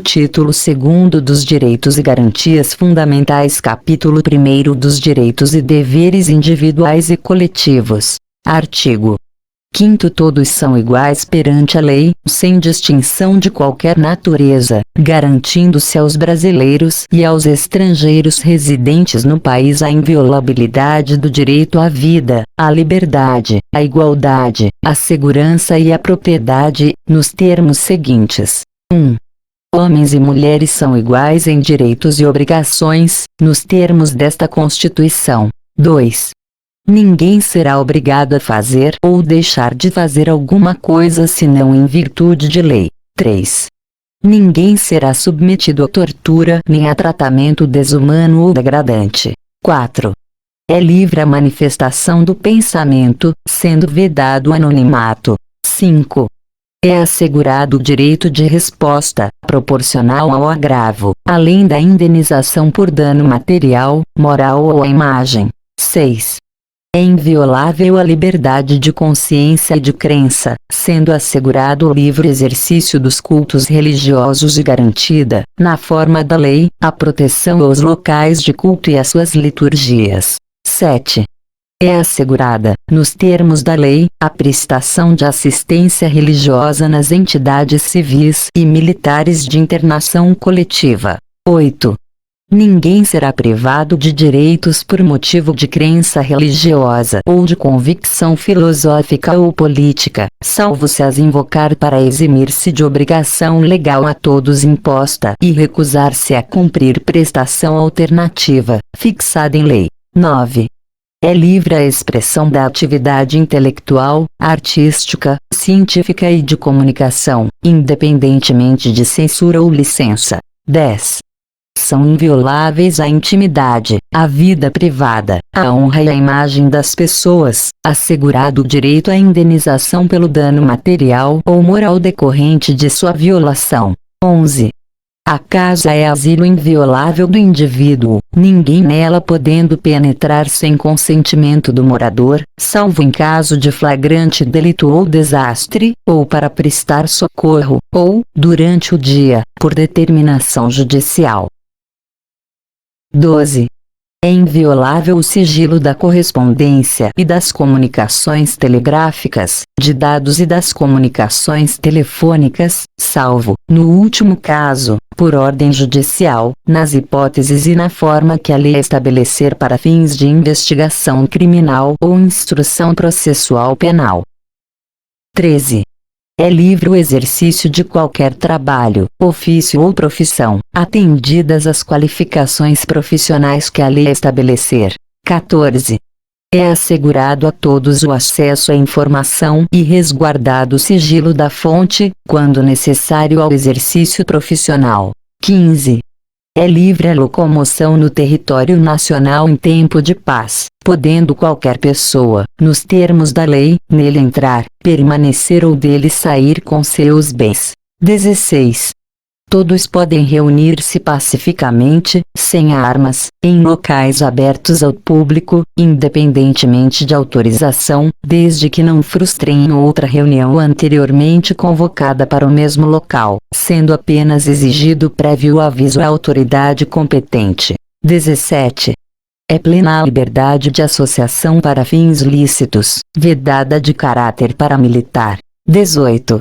Título 2º dos Direitos e Garantias Fundamentais. Capítulo 1º dos Direitos e Deveres Individuais e Coletivos. Artigo 5º. Todos são iguais perante a lei, sem distinção de qualquer natureza, garantindo-se aos brasileiros e aos estrangeiros residentes no país a inviolabilidade do direito à vida, à liberdade, à igualdade, à segurança e à propriedade, nos termos seguintes: 1. Homens e mulheres são iguais em direitos e obrigações, nos termos desta Constituição. 2. Ninguém será obrigado a fazer ou deixar de fazer alguma coisa senão em virtude de lei. 3. Ninguém será submetido a tortura nem a tratamento desumano ou degradante. 4. É livre a manifestação do pensamento, sendo vedado o anonimato. 5. É assegurado o direito de resposta, proporcional ao agravo, além da indenização por dano material, moral ou à imagem. 6. É inviolável a liberdade de consciência e de crença, sendo assegurado o livre exercício dos cultos religiosos e garantida, na forma da lei, a proteção aos locais de culto e às suas liturgias. 7. É assegurada, nos termos da lei, a prestação de assistência religiosa nas entidades civis e militares de internação coletiva. 8. Ninguém será privado de direitos por motivo de crença religiosa ou de convicção filosófica ou política, salvo se as invocar para eximir-se de obrigação legal a todos imposta e recusar-se a cumprir prestação alternativa, fixada em lei. 9. É livre a expressão da atividade intelectual, artística, científica e de comunicação, independentemente de censura ou licença. 10. São invioláveis a intimidade, a vida privada, a honra e a imagem das pessoas, assegurado o direito à indenização pelo dano material ou moral decorrente de sua violação. 11. A casa é asilo inviolável do indivíduo, ninguém nela podendo penetrar sem consentimento do morador, salvo em caso de flagrante delito ou desastre, ou para prestar socorro, ou, durante o dia, por determinação judicial. 12. É inviolável o sigilo da correspondência e das comunicações telegráficas, de dados e das comunicações telefônicas, salvo, no último caso, por ordem judicial, nas hipóteses e na forma que a lei estabelecer para fins de investigação criminal ou instrução processual penal. 13. É livre o exercício de qualquer trabalho, ofício ou profissão, atendidas as qualificações profissionais que a lei estabelecer. 14. É assegurado a todos o acesso à informação e resguardado o sigilo da fonte, quando necessário ao exercício profissional. 15. É livre a locomoção no território nacional em tempo de paz, podendo qualquer pessoa, nos termos da lei, nele entrar, permanecer ou dele sair com seus bens. 16. Todos podem reunir-se pacificamente, sem armas, em locais abertos ao público, independentemente de autorização, desde que não frustrem outra reunião anteriormente convocada para o mesmo local, sendo apenas exigido prévio aviso à autoridade competente. 17. É plena a liberdade de associação para fins lícitos, vedada de caráter paramilitar. 18.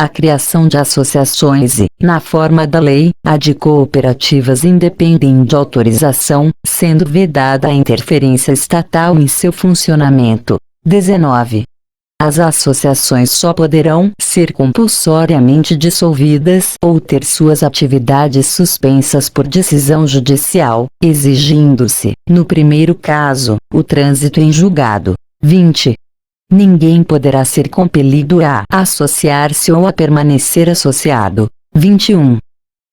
A criação de associações e, na forma da lei, a de cooperativas independem de autorização, sendo vedada a interferência estatal em seu funcionamento. 19. As associações só poderão ser compulsoriamente dissolvidas ou ter suas atividades suspensas por decisão judicial, exigindo-se, no primeiro caso, o trânsito em julgado. 20. Ninguém poderá ser compelido a associar-se ou a permanecer associado. 21.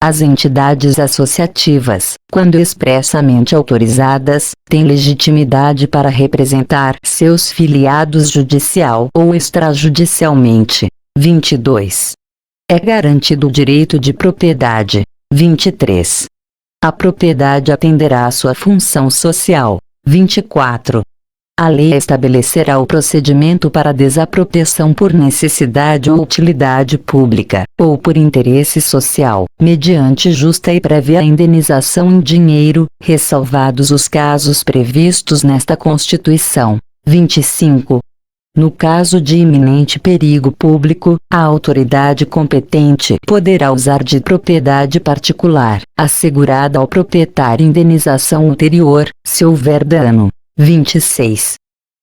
As entidades associativas, quando expressamente autorizadas, têm legitimidade para representar seus filiados judicial ou extrajudicialmente. 22. É garantido o direito de propriedade. 23. A propriedade atenderá à sua função social. 24. A lei estabelecerá o procedimento para desapropriação por necessidade ou utilidade pública, ou por interesse social, mediante justa e prévia indenização em dinheiro, ressalvados os casos previstos nesta Constituição. 25. No caso de iminente perigo público, a autoridade competente poderá usar de propriedade particular, assegurada ao proprietário indenização ulterior, se houver dano. 26.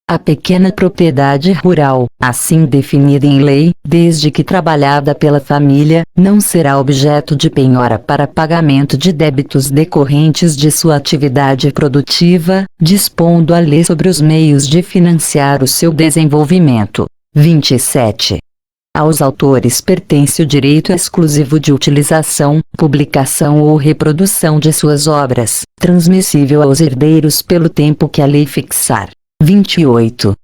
A pequena propriedade rural, assim definida em lei, desde que trabalhada pela família, não será objeto de penhora para pagamento de débitos decorrentes de sua atividade produtiva, dispondo a lei sobre os meios de financiar o seu desenvolvimento. 27. Aos autores pertence o direito exclusivo de utilização, publicação ou reprodução de suas obras, transmissível aos herdeiros pelo tempo que a lei fixar. 28.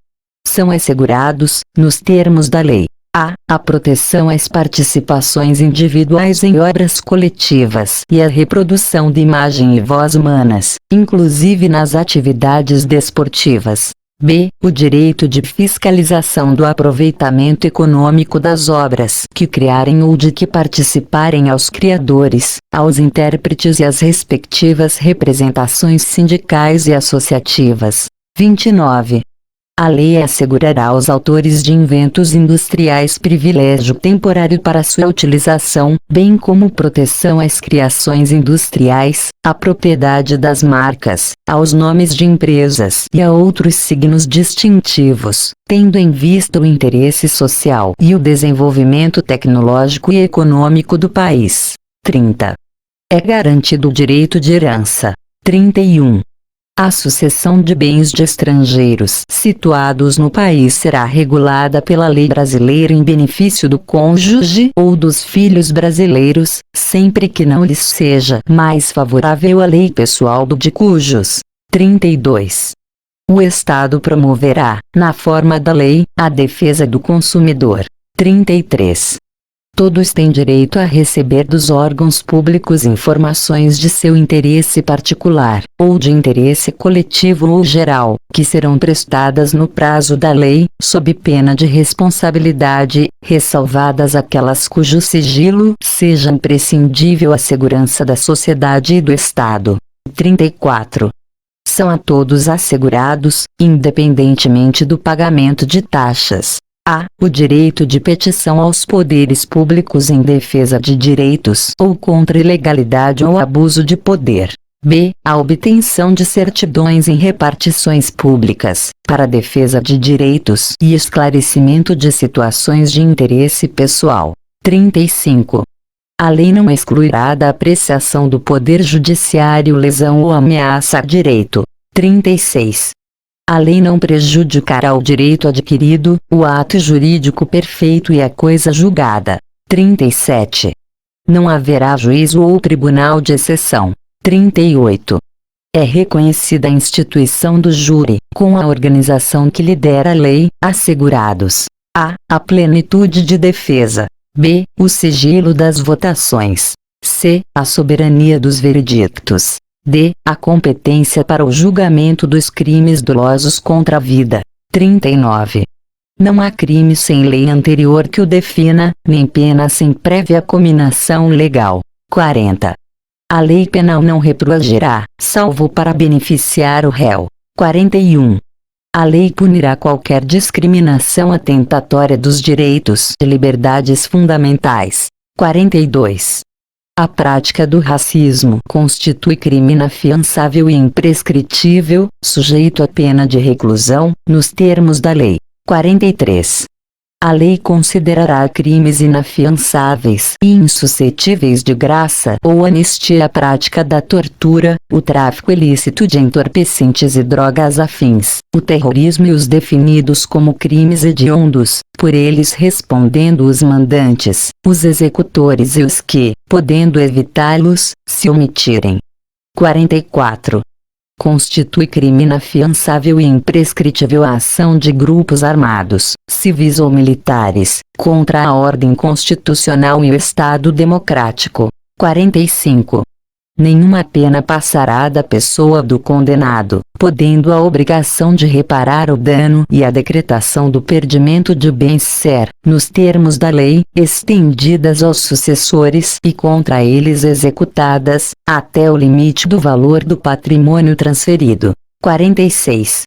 São assegurados, nos termos da lei, a proteção às participações individuais em obras coletivas e a reprodução de imagem e voz humanas, inclusive nas atividades desportivas. B. O direito de fiscalização do aproveitamento econômico das obras que criarem ou de que participarem aos criadores, aos intérpretes e às respectivas representações sindicais e associativas. 29. A lei assegurará aos autores de inventos industriais privilégio temporário para sua utilização, bem como proteção às criações industriais, à propriedade das marcas, aos nomes de empresas e a outros signos distintivos, tendo em vista o interesse social e o desenvolvimento tecnológico e econômico do país. 30. É garantido o direito de herança. 31. A sucessão de bens de estrangeiros situados no país será regulada pela lei brasileira em benefício do cônjuge ou dos filhos brasileiros, sempre que não lhes seja mais favorável a lei pessoal do de cujos. 32. O Estado promoverá, na forma da lei, a defesa do consumidor. 33. Todos têm direito a receber dos órgãos públicos informações de seu interesse particular, ou de interesse coletivo ou geral, que serão prestadas no prazo da lei, sob pena de responsabilidade, ressalvadas aquelas cujo sigilo seja imprescindível à segurança da sociedade e do Estado. 34. São a todos assegurados, independentemente do pagamento de taxas, o direito de petição aos poderes públicos em defesa de direitos ou contra ilegalidade ou abuso de poder. B. A obtenção de certidões em repartições públicas, para defesa de direitos e esclarecimento de situações de interesse pessoal. 35. A lei não excluirá da apreciação do Poder Judiciário lesão ou ameaça a direito. 36. A lei não prejudicará o direito adquirido, o ato jurídico perfeito e a coisa julgada. 37. Não haverá juízo ou tribunal de exceção. 38. É reconhecida a instituição do júri, com a organização que lidera a lei, assegurados: a plenitude de defesa. B. O sigilo das votações. C. A soberania dos veredictos. D. A competência para o julgamento dos crimes dolosos contra a vida. 39. Não há crime sem lei anterior que o defina, nem pena sem prévia cominação legal. 40. A lei penal não retroagirá, salvo para beneficiar o réu. 41. A lei punirá qualquer discriminação atentatória dos direitos e liberdades fundamentais. 42. A prática do racismo constitui crime inafiançável e imprescritível, sujeito à pena de reclusão, nos termos da lei. 43. A lei considerará crimes inafiançáveis e insuscetíveis de graça ou anistia a prática da tortura, o tráfico ilícito de entorpecentes e drogas afins, o terrorismo e os definidos como crimes hediondos, por eles respondendo os mandantes, os executores e os que, podendo evitá-los, se omitirem. 44. Constitui crime inafiançável e imprescritível a ação de grupos armados, civis ou militares, contra a ordem constitucional e o Estado democrático. 45. Nenhuma pena passará da pessoa do condenado, podendo a obrigação de reparar o dano e a decretação do perdimento de bens ser, nos termos da lei, estendidas aos sucessores e contra eles executadas, até o limite do valor do patrimônio transferido. 46.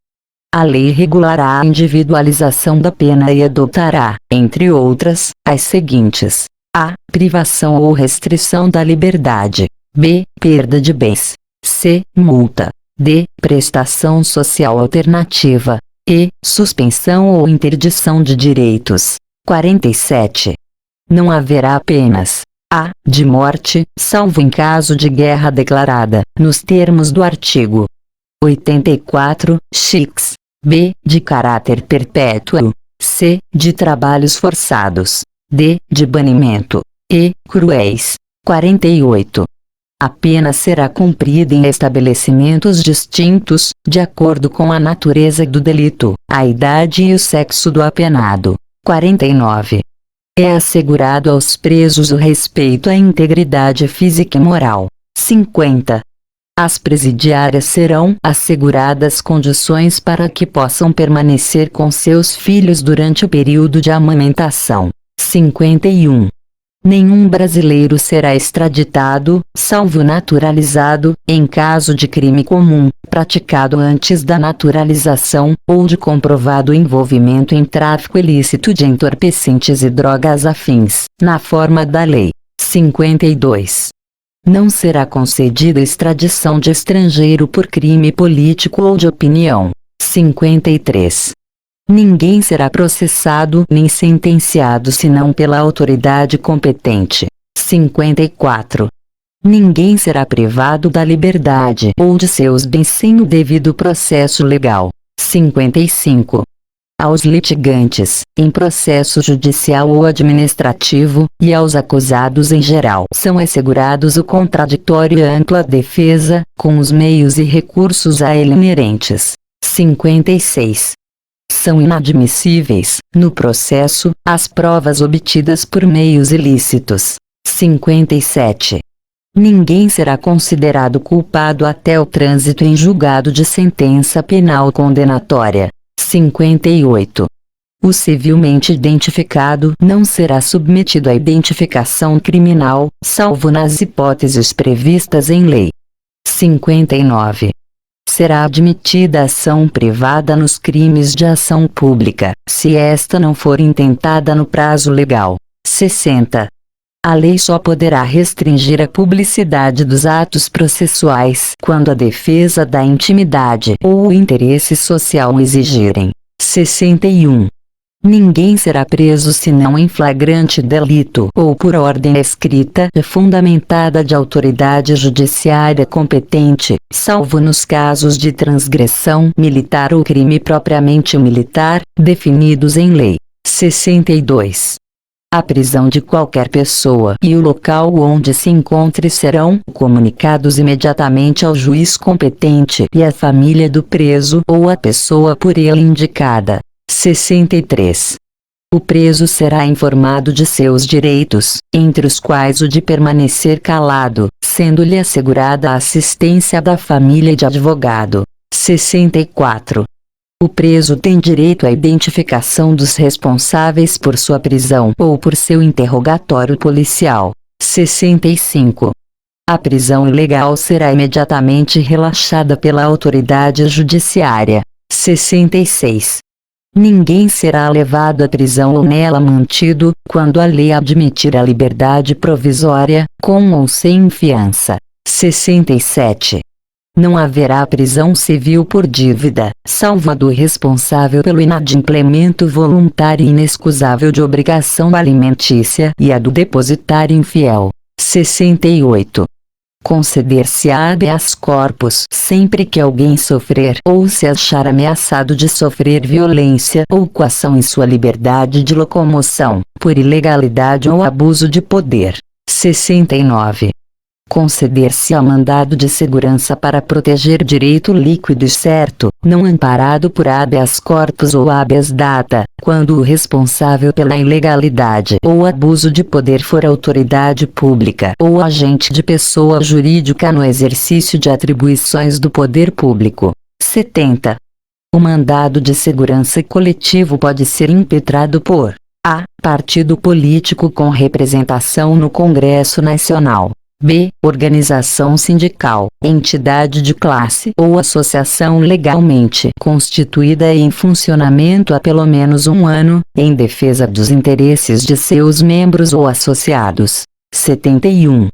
A lei regulará a individualização da pena e adotará, entre outras, as seguintes: a. Privação ou restrição da liberdade. B. Perda de bens. C. Multa. D. Prestação social alternativa. E. Suspensão ou interdição de direitos. 47. Não haverá penas: a. De morte, salvo em caso de guerra declarada, nos termos do artigo 84, x. B. De caráter perpétuo. C. De trabalhos forçados. D. De banimento. E. Cruéis. 48. A pena será cumprida em estabelecimentos distintos, de acordo com a natureza do delito, a idade e o sexo do apenado. 49. É assegurado aos presos o respeito à integridade física e moral. 50. Às presidiárias serão asseguradas condições para que possam permanecer com seus filhos durante o período de amamentação. 51. Nenhum brasileiro será extraditado, salvo naturalizado, em caso de crime comum, praticado antes da naturalização, ou de comprovado envolvimento em tráfico ilícito de entorpecentes e drogas afins, na forma da lei. 52. Não será concedida extradição de estrangeiro por crime político ou de opinião. 53. Ninguém será processado nem sentenciado senão pela autoridade competente. 54. Ninguém será privado da liberdade ou de seus bens sem o devido processo legal. 55. Aos litigantes, em processo judicial ou administrativo, e aos acusados em geral, são assegurados o contraditório e a ampla defesa, com os meios e recursos a ele inerentes. 56. São inadmissíveis, no processo, as provas obtidas por meios ilícitos. 57. Ninguém será considerado culpado até o trânsito em julgado de sentença penal condenatória. 58. O civilmente identificado não será submetido à identificação criminal, salvo nas hipóteses previstas em lei. 59. Será admitida ação privada nos crimes de ação pública, se esta não for intentada no prazo legal. 60. A lei só poderá restringir a publicidade dos atos processuais quando a defesa da intimidade ou o interesse social o exigirem. 61. Ninguém será preso senão em flagrante delito ou por ordem escrita e fundamentada de autoridade judiciária competente, salvo nos casos de transgressão militar ou crime propriamente militar, definidos em lei. 62. A prisão de qualquer pessoa e o local onde se encontre serão comunicados imediatamente ao juiz competente e à família do preso ou à pessoa por ele indicada. 63. O preso será informado de seus direitos, entre os quais o de permanecer calado, sendo-lhe assegurada a assistência da família e de advogado. 64. O preso tem direito à identificação dos responsáveis por sua prisão ou por seu interrogatório policial. 65. A prisão ilegal será imediatamente relaxada pela autoridade judiciária. 66. Ninguém será levado à prisão ou nela mantido, quando a lei admitir a liberdade provisória, com ou sem fiança. 67. Não haverá prisão civil por dívida, salvo a do responsável pelo inadimplemento voluntário e inexcusável de obrigação alimentícia e a do depositário infiel. 68. Conceder-se-á habeas corpus sempre que alguém sofrer ou se achar ameaçado de sofrer violência ou coação em sua liberdade de locomoção, por ilegalidade ou abuso de poder. 69. Conceder-se-á mandado de segurança para proteger direito líquido e certo, não amparado por habeas corpus ou habeas data, quando o responsável pela ilegalidade ou abuso de poder for autoridade pública ou agente de pessoa jurídica no exercício de atribuições do poder público. 70. O mandado de segurança coletivo pode ser impetrado por a. Partido político com representação no Congresso Nacional. B. Organização sindical, entidade de classe ou associação legalmente constituída e em funcionamento há pelo menos um ano, em defesa dos interesses de seus membros ou associados. 71.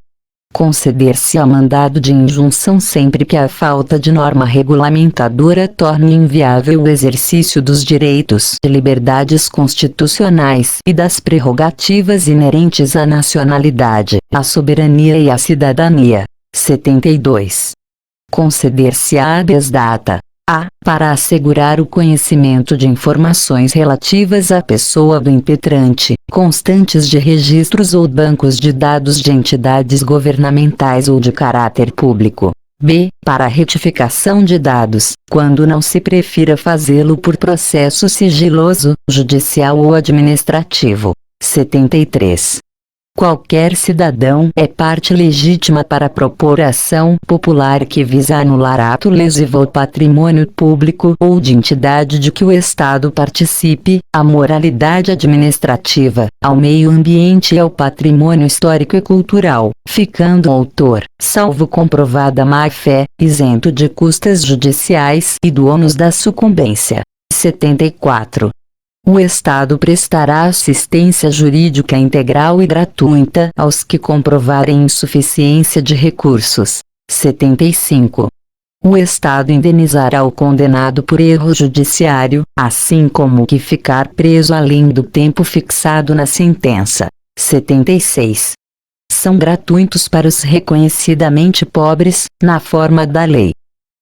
Conceder-se-á mandado de injunção sempre que a falta de norma regulamentadora torne inviável o exercício dos direitos e liberdades constitucionais e das prerrogativas inerentes à nacionalidade, à soberania e à cidadania. 72. Conceder-se-á habeas data. A. Para assegurar o conhecimento de informações relativas à pessoa do impetrante, constantes de registros ou bancos de dados de entidades governamentais ou de caráter público. B. Para a retificação de dados, quando não se prefira fazê-lo por processo sigiloso, judicial ou administrativo. 73. Qualquer cidadão é parte legítima para propor ação popular que visa anular ato lesivo ao patrimônio público ou de entidade de que o Estado participe, à moralidade administrativa, ao meio ambiente e ao patrimônio histórico e cultural, ficando o autor, salvo comprovada má-fé, isento de custas judiciais e do ônus da sucumbência. 74. O Estado prestará assistência jurídica integral e gratuita aos que comprovarem insuficiência de recursos. 75. O Estado indenizará o condenado por erro judiciário, assim como o que ficar preso além do tempo fixado na sentença. 76. São gratuitos para os reconhecidamente pobres, na forma da lei.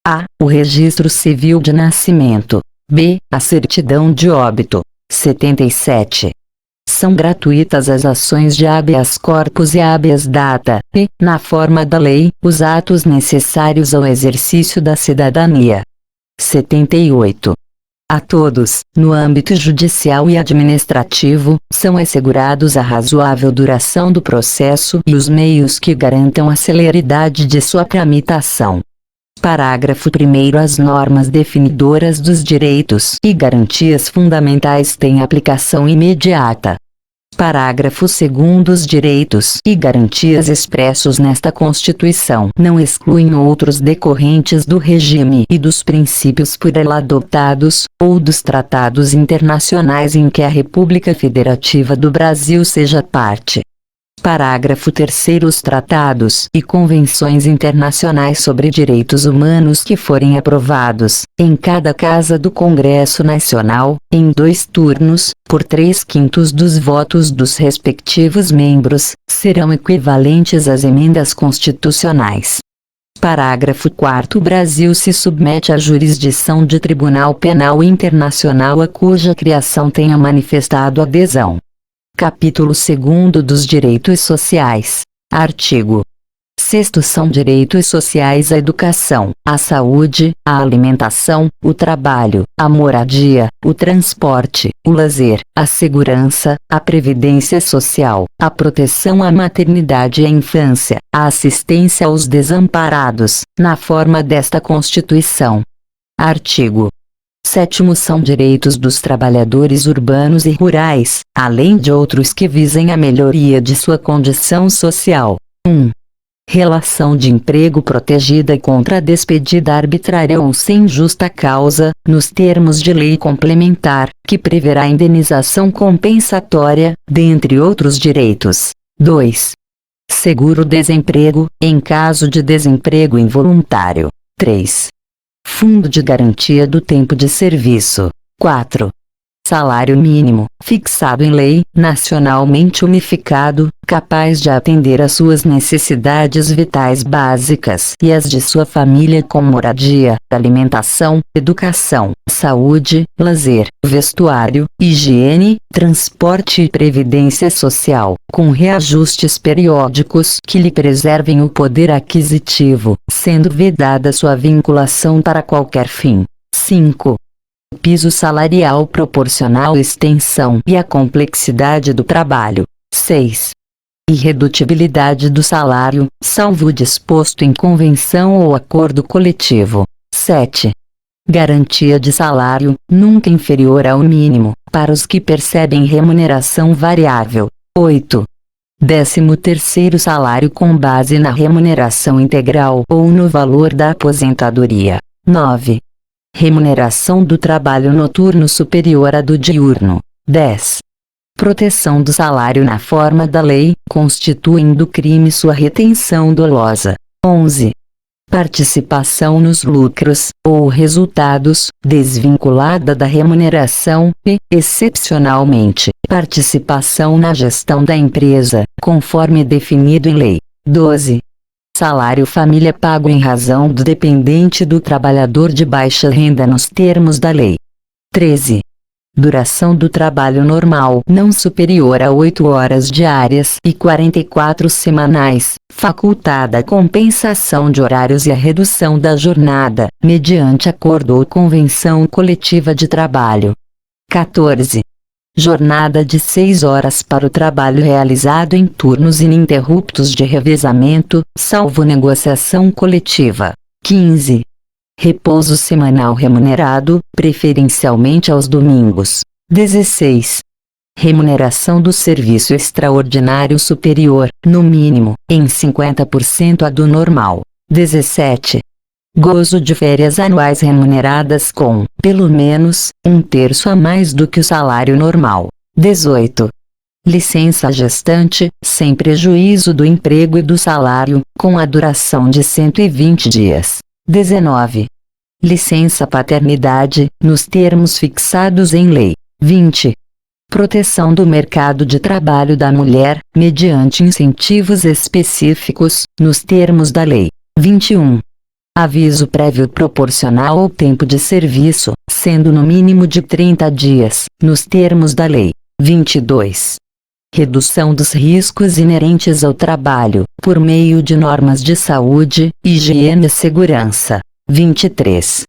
A. O registro civil de nascimento. B. A certidão de óbito. 77. São gratuitas as ações de habeas corpus e habeas data, e, na forma da lei, os atos necessários ao exercício da cidadania. 78. A todos, no âmbito judicial e administrativo, são assegurados a razoável duração do processo e os meios que garantam a celeridade de sua tramitação. Parágrafo 1º. As normas definidoras dos direitos e garantias fundamentais têm aplicação imediata. Parágrafo 2º. Os direitos e garantias expressos nesta Constituição não excluem outros decorrentes do regime e dos princípios por ela adotados, ou dos tratados internacionais em que a República Federativa do Brasil seja parte. Parágrafo 3º. Os tratados e convenções internacionais sobre direitos humanos que forem aprovados, em cada casa do Congresso Nacional, em 2 turnos, por 3/5 dos votos dos respectivos membros, serão equivalentes às emendas constitucionais. Parágrafo 4º. O Brasil se submete à jurisdição de Tribunal Penal Internacional a cuja criação tenha manifestado adesão. Capítulo 2º dos Direitos Sociais. Artigo 6º. São direitos sociais a educação, a saúde, a alimentação, o trabalho, a moradia, o transporte, o lazer, a segurança, a previdência social, a proteção à maternidade e à infância, a assistência aos desamparados, na forma desta Constituição. Artigo 7º. São direitos dos trabalhadores urbanos e rurais, além de outros que visem a melhoria de sua condição social. 1. Relação de emprego protegida contra a despedida arbitrária ou sem justa causa, nos termos de lei complementar, que preverá indenização compensatória, dentre outros direitos. 2. Seguro-desemprego, em caso de desemprego involuntário. 3. Fundo de garantia do tempo de serviço. 4. Salário mínimo, fixado em lei, nacionalmente unificado, capaz de atender às suas necessidades vitais básicas e as de sua família com moradia, alimentação, educação, saúde, lazer, vestuário, higiene, transporte e previdência social, com reajustes periódicos que lhe preservem o poder aquisitivo, sendo vedada sua vinculação para qualquer fim. 5. Piso salarial proporcional à extensão e à complexidade do trabalho. 6. Irredutibilidade do salário, salvo o disposto em convenção ou acordo coletivo. 7. Garantia de salário, nunca inferior ao mínimo, para os que percebem remuneração variável. 8. 13º salário com base na remuneração integral ou no valor da aposentadoria. 9. Remuneração do trabalho noturno superior à do diurno. 10. Proteção do salário na forma da lei, constituindo crime sua retenção dolosa. 11. Participação nos lucros, ou resultados, desvinculada da remuneração, e, excepcionalmente, participação na gestão da empresa, conforme definido em lei. 12. Salário família pago em razão do dependente do trabalhador de baixa renda nos termos da lei. 13. Duração do trabalho normal não superior a 8 horas diárias e 44 semanais, facultada a compensação de horários e a redução da jornada, mediante acordo ou convenção coletiva de trabalho. 14. Jornada de 6 horas para o trabalho realizado em turnos ininterruptos de revezamento, salvo negociação coletiva. 15. Repouso semanal remunerado, preferencialmente aos domingos. 16. Remuneração do serviço extraordinário superior, no mínimo, em 50% à do normal. 17. Gozo de férias anuais remuneradas com, pelo menos, 1/3 a mais do que o salário normal. 18. Licença gestante, sem prejuízo do emprego e do salário, com a duração de 120 dias. 19. Licença paternidade, nos termos fixados em lei. 20. Proteção do mercado de trabalho da mulher, mediante incentivos específicos, nos termos da lei. 21. Aviso prévio proporcional ao tempo de serviço, sendo no mínimo de 30 dias, nos termos da lei. 22. Redução dos riscos inerentes ao trabalho, por meio de normas de saúde, higiene e segurança. 23.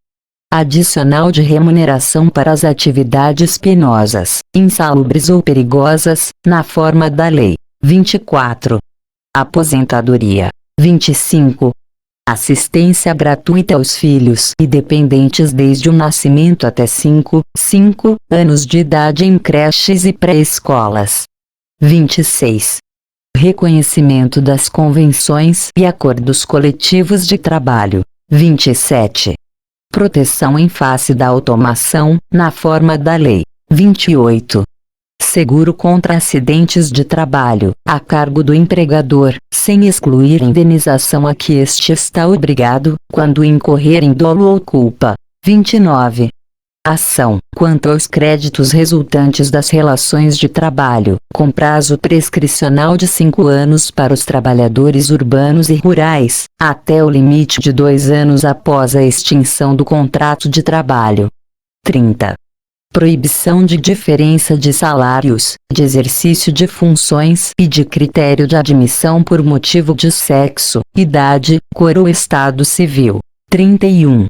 Adicional de remuneração para as atividades penosas, insalubres ou perigosas, na forma da lei. 24. Aposentadoria. 25. Assistência gratuita aos filhos e dependentes desde o nascimento até 5 anos de idade em creches e pré-escolas. 26. Reconhecimento das convenções e acordos coletivos de trabalho. 27. Proteção em face da automação, na forma da lei. 28. Seguro contra acidentes de trabalho, a cargo do empregador, sem excluir indenização a que este está obrigado, quando incorrer em dolo ou culpa. 29. Ação, quanto aos créditos resultantes das relações de trabalho, com prazo prescricional de 5 anos para os trabalhadores urbanos e rurais, até o limite de 2 anos após a extinção do contrato de trabalho. 30. Proibição de diferença de salários, de exercício de funções e de critério de admissão por motivo de sexo, idade, cor ou estado civil. 31.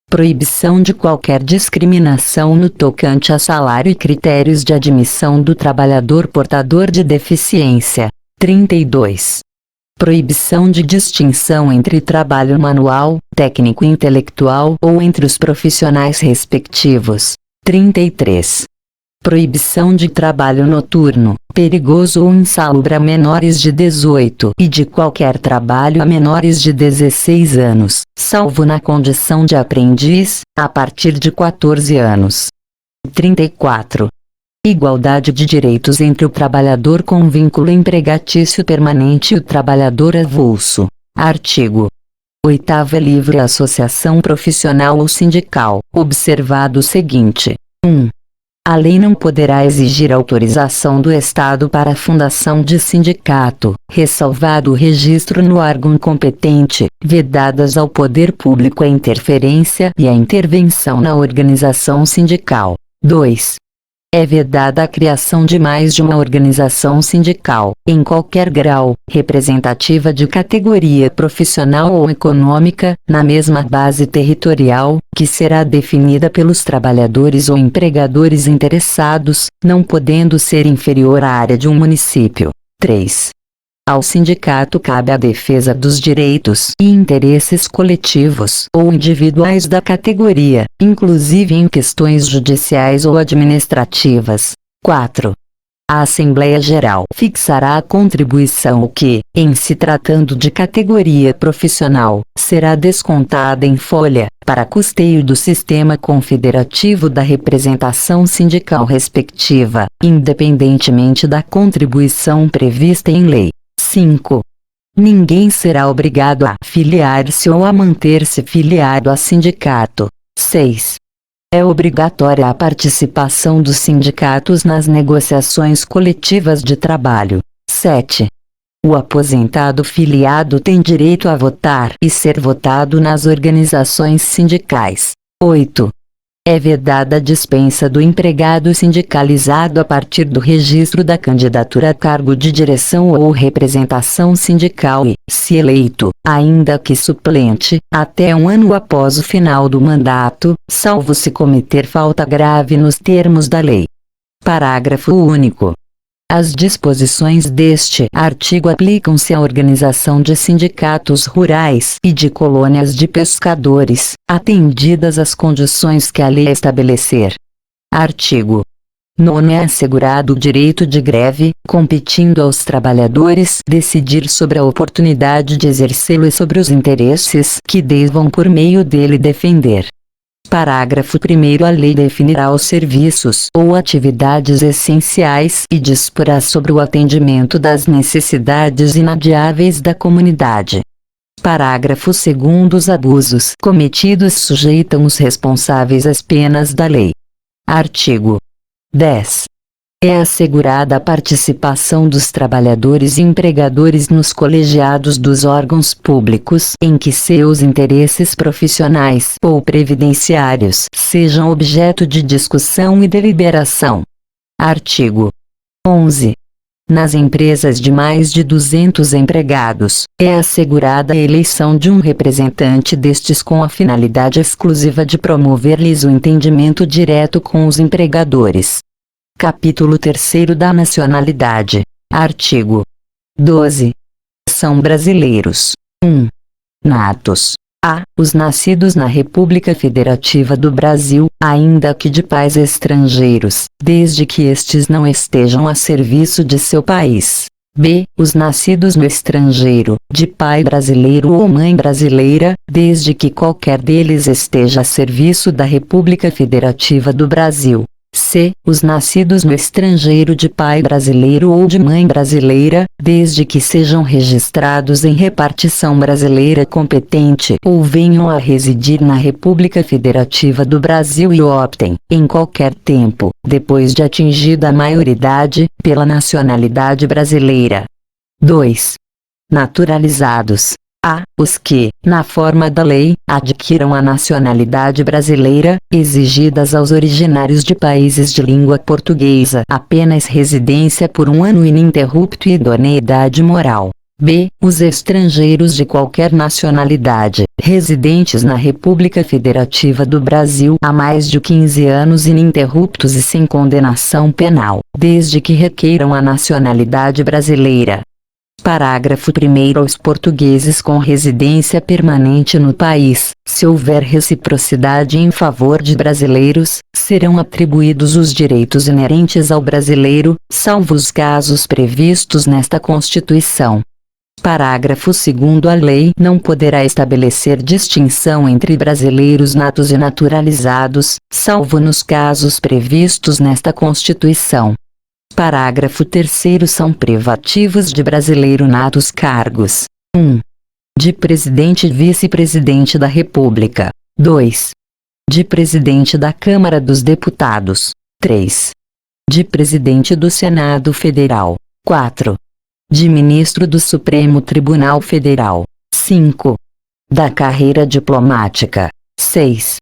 Proibição de qualquer discriminação no tocante a salário e critérios de admissão do trabalhador portador de deficiência. 32. Proibição de distinção entre trabalho manual, técnico e intelectual ou entre os profissionais respectivos. 33. Proibição de trabalho noturno, perigoso ou insalubre a menores de 18 e de qualquer trabalho a menores de 16 anos, salvo na condição de aprendiz, a partir de 14 anos. 34. Igualdade de direitos entre o trabalhador com vínculo empregatício permanente e o trabalhador avulso. Artigo 8º. Livre associação profissional ou sindical, observado o seguinte. 1. A lei não poderá exigir autorização do Estado para a fundação de sindicato, ressalvado o registro no órgão competente, vedadas ao poder público a interferência e a intervenção na organização sindical. 2. É vedada a criação de mais de uma organização sindical, em qualquer grau, representativa de categoria profissional ou econômica, na mesma base territorial, que será definida pelos trabalhadores ou empregadores interessados, não podendo ser inferior à área de um município. 3. Ao sindicato cabe a defesa dos direitos e interesses coletivos ou individuais da categoria, inclusive em questões judiciais ou administrativas. 4. A Assembleia Geral fixará a contribuição que, em se tratando de categoria profissional, será descontada em folha, para custeio do sistema confederativo da representação sindical respectiva, independentemente da contribuição prevista em lei. 5. Ninguém será obrigado a filiar-se ou a manter-se filiado a sindicato. 6. É obrigatória a participação dos sindicatos nas negociações coletivas de trabalho. 7. O aposentado filiado tem direito a votar e ser votado nas organizações sindicais. 8. É vedada a dispensa do empregado sindicalizado a partir do registro da candidatura a cargo de direção ou representação sindical e, se eleito, ainda que suplente, até um ano após o final do mandato, salvo se cometer falta grave nos termos da lei. Parágrafo único. As disposições deste artigo aplicam-se à organização de sindicatos rurais e de colônias de pescadores, atendidas as condições que a lei estabelecer. Artigo 9. É assegurado o direito de greve, competindo aos trabalhadores decidir sobre a oportunidade de exercê-lo e sobre os interesses que devam por meio dele defender. Parágrafo 1º. A lei definirá os serviços ou atividades essenciais e disporá sobre o atendimento das necessidades inadiáveis da comunidade. Parágrafo 2º. Os abusos cometidos sujeitam os responsáveis às penas da lei. Artigo 10. É assegurada a participação dos trabalhadores e empregadores nos colegiados dos órgãos públicos em que seus interesses profissionais ou previdenciários sejam objeto de discussão e deliberação. Artigo 11. Nas empresas de mais de 200 empregados, é assegurada a eleição de um representante destes com a finalidade exclusiva de promover-lhes o entendimento direto com os empregadores. Capítulo 3º da Nacionalidade. Artigo 12. São brasileiros. 1. Natos. A. Os nascidos na República Federativa do Brasil, ainda que de pais estrangeiros, desde que estes não estejam a serviço de seu país. B. Os nascidos no estrangeiro, de pai brasileiro ou mãe brasileira, desde que qualquer deles esteja a serviço da República Federativa do Brasil. C. Os nascidos no estrangeiro de pai brasileiro ou de mãe brasileira, desde que sejam registrados em repartição brasileira competente ou venham a residir na República Federativa do Brasil e optem, em qualquer tempo, depois de atingida a maioridade, pela nacionalidade brasileira. 2. Naturalizados. A. Os que, na forma da lei, adquiram a nacionalidade brasileira, exigidas aos originários de países de língua portuguesa apenas residência por um ano ininterrupto e idoneidade moral. B. Os estrangeiros de qualquer nacionalidade, residentes na República Federativa do Brasil há mais de 15 anos ininterruptos e sem condenação penal, desde que requeiram a nacionalidade brasileira. Parágrafo 1º. Aos portugueses com residência permanente no país, se houver reciprocidade em favor de brasileiros, serão atribuídos os direitos inerentes ao brasileiro, salvo os casos previstos nesta Constituição. Parágrafo 2º. A lei não poderá estabelecer distinção entre brasileiros natos e naturalizados, salvo nos casos previstos nesta Constituição. Parágrafo 3º. São privativos de brasileiro natos cargos: 1. De Presidente e Vice-Presidente da República. 2. De Presidente da Câmara dos Deputados. 3. De Presidente do Senado Federal. 4. De Ministro do Supremo Tribunal Federal. 5. Da carreira diplomática. 6.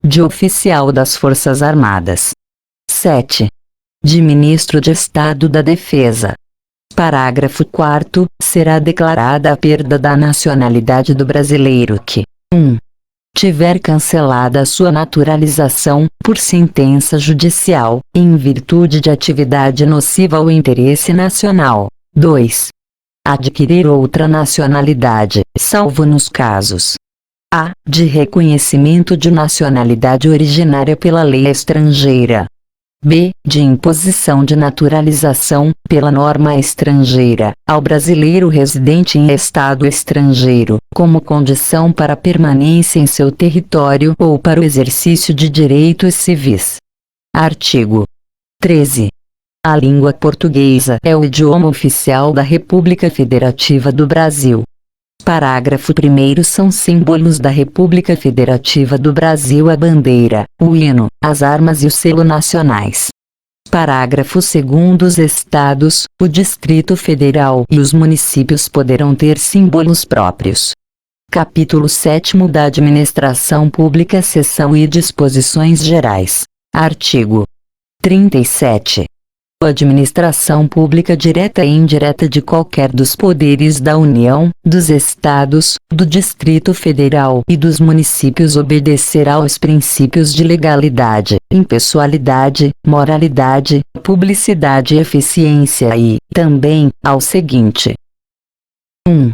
De Oficial das Forças Armadas. 7. De Ministro de Estado da Defesa. Parágrafo 4º. Será declarada a perda da nacionalidade do brasileiro que 1. Tiver cancelada sua naturalização, por sentença judicial, em virtude de atividade nociva ao interesse nacional. 2. Adquirir outra nacionalidade, salvo nos casos a. De reconhecimento de nacionalidade originária pela lei estrangeira. B. De imposição de naturalização, pela norma estrangeira, ao brasileiro residente em estado estrangeiro, como condição para permanência em seu território ou para o exercício de direitos civis. Artigo 13. A língua portuguesa é o idioma oficial da República Federativa do Brasil. Parágrafo 1º. São símbolos da República Federativa do Brasil a bandeira, o hino, as armas e o selo nacionais. Parágrafo 2º. Os estados, o Distrito Federal e os municípios poderão ter símbolos próprios. Capítulo 7º da Administração Pública. Seção e Disposições Gerais. Artigo 37. A administração pública direta e indireta de qualquer dos poderes da União, dos Estados, do Distrito Federal e dos municípios obedecerá aos princípios de legalidade, impessoalidade, moralidade, publicidade e eficiência e, também, ao seguinte: 1.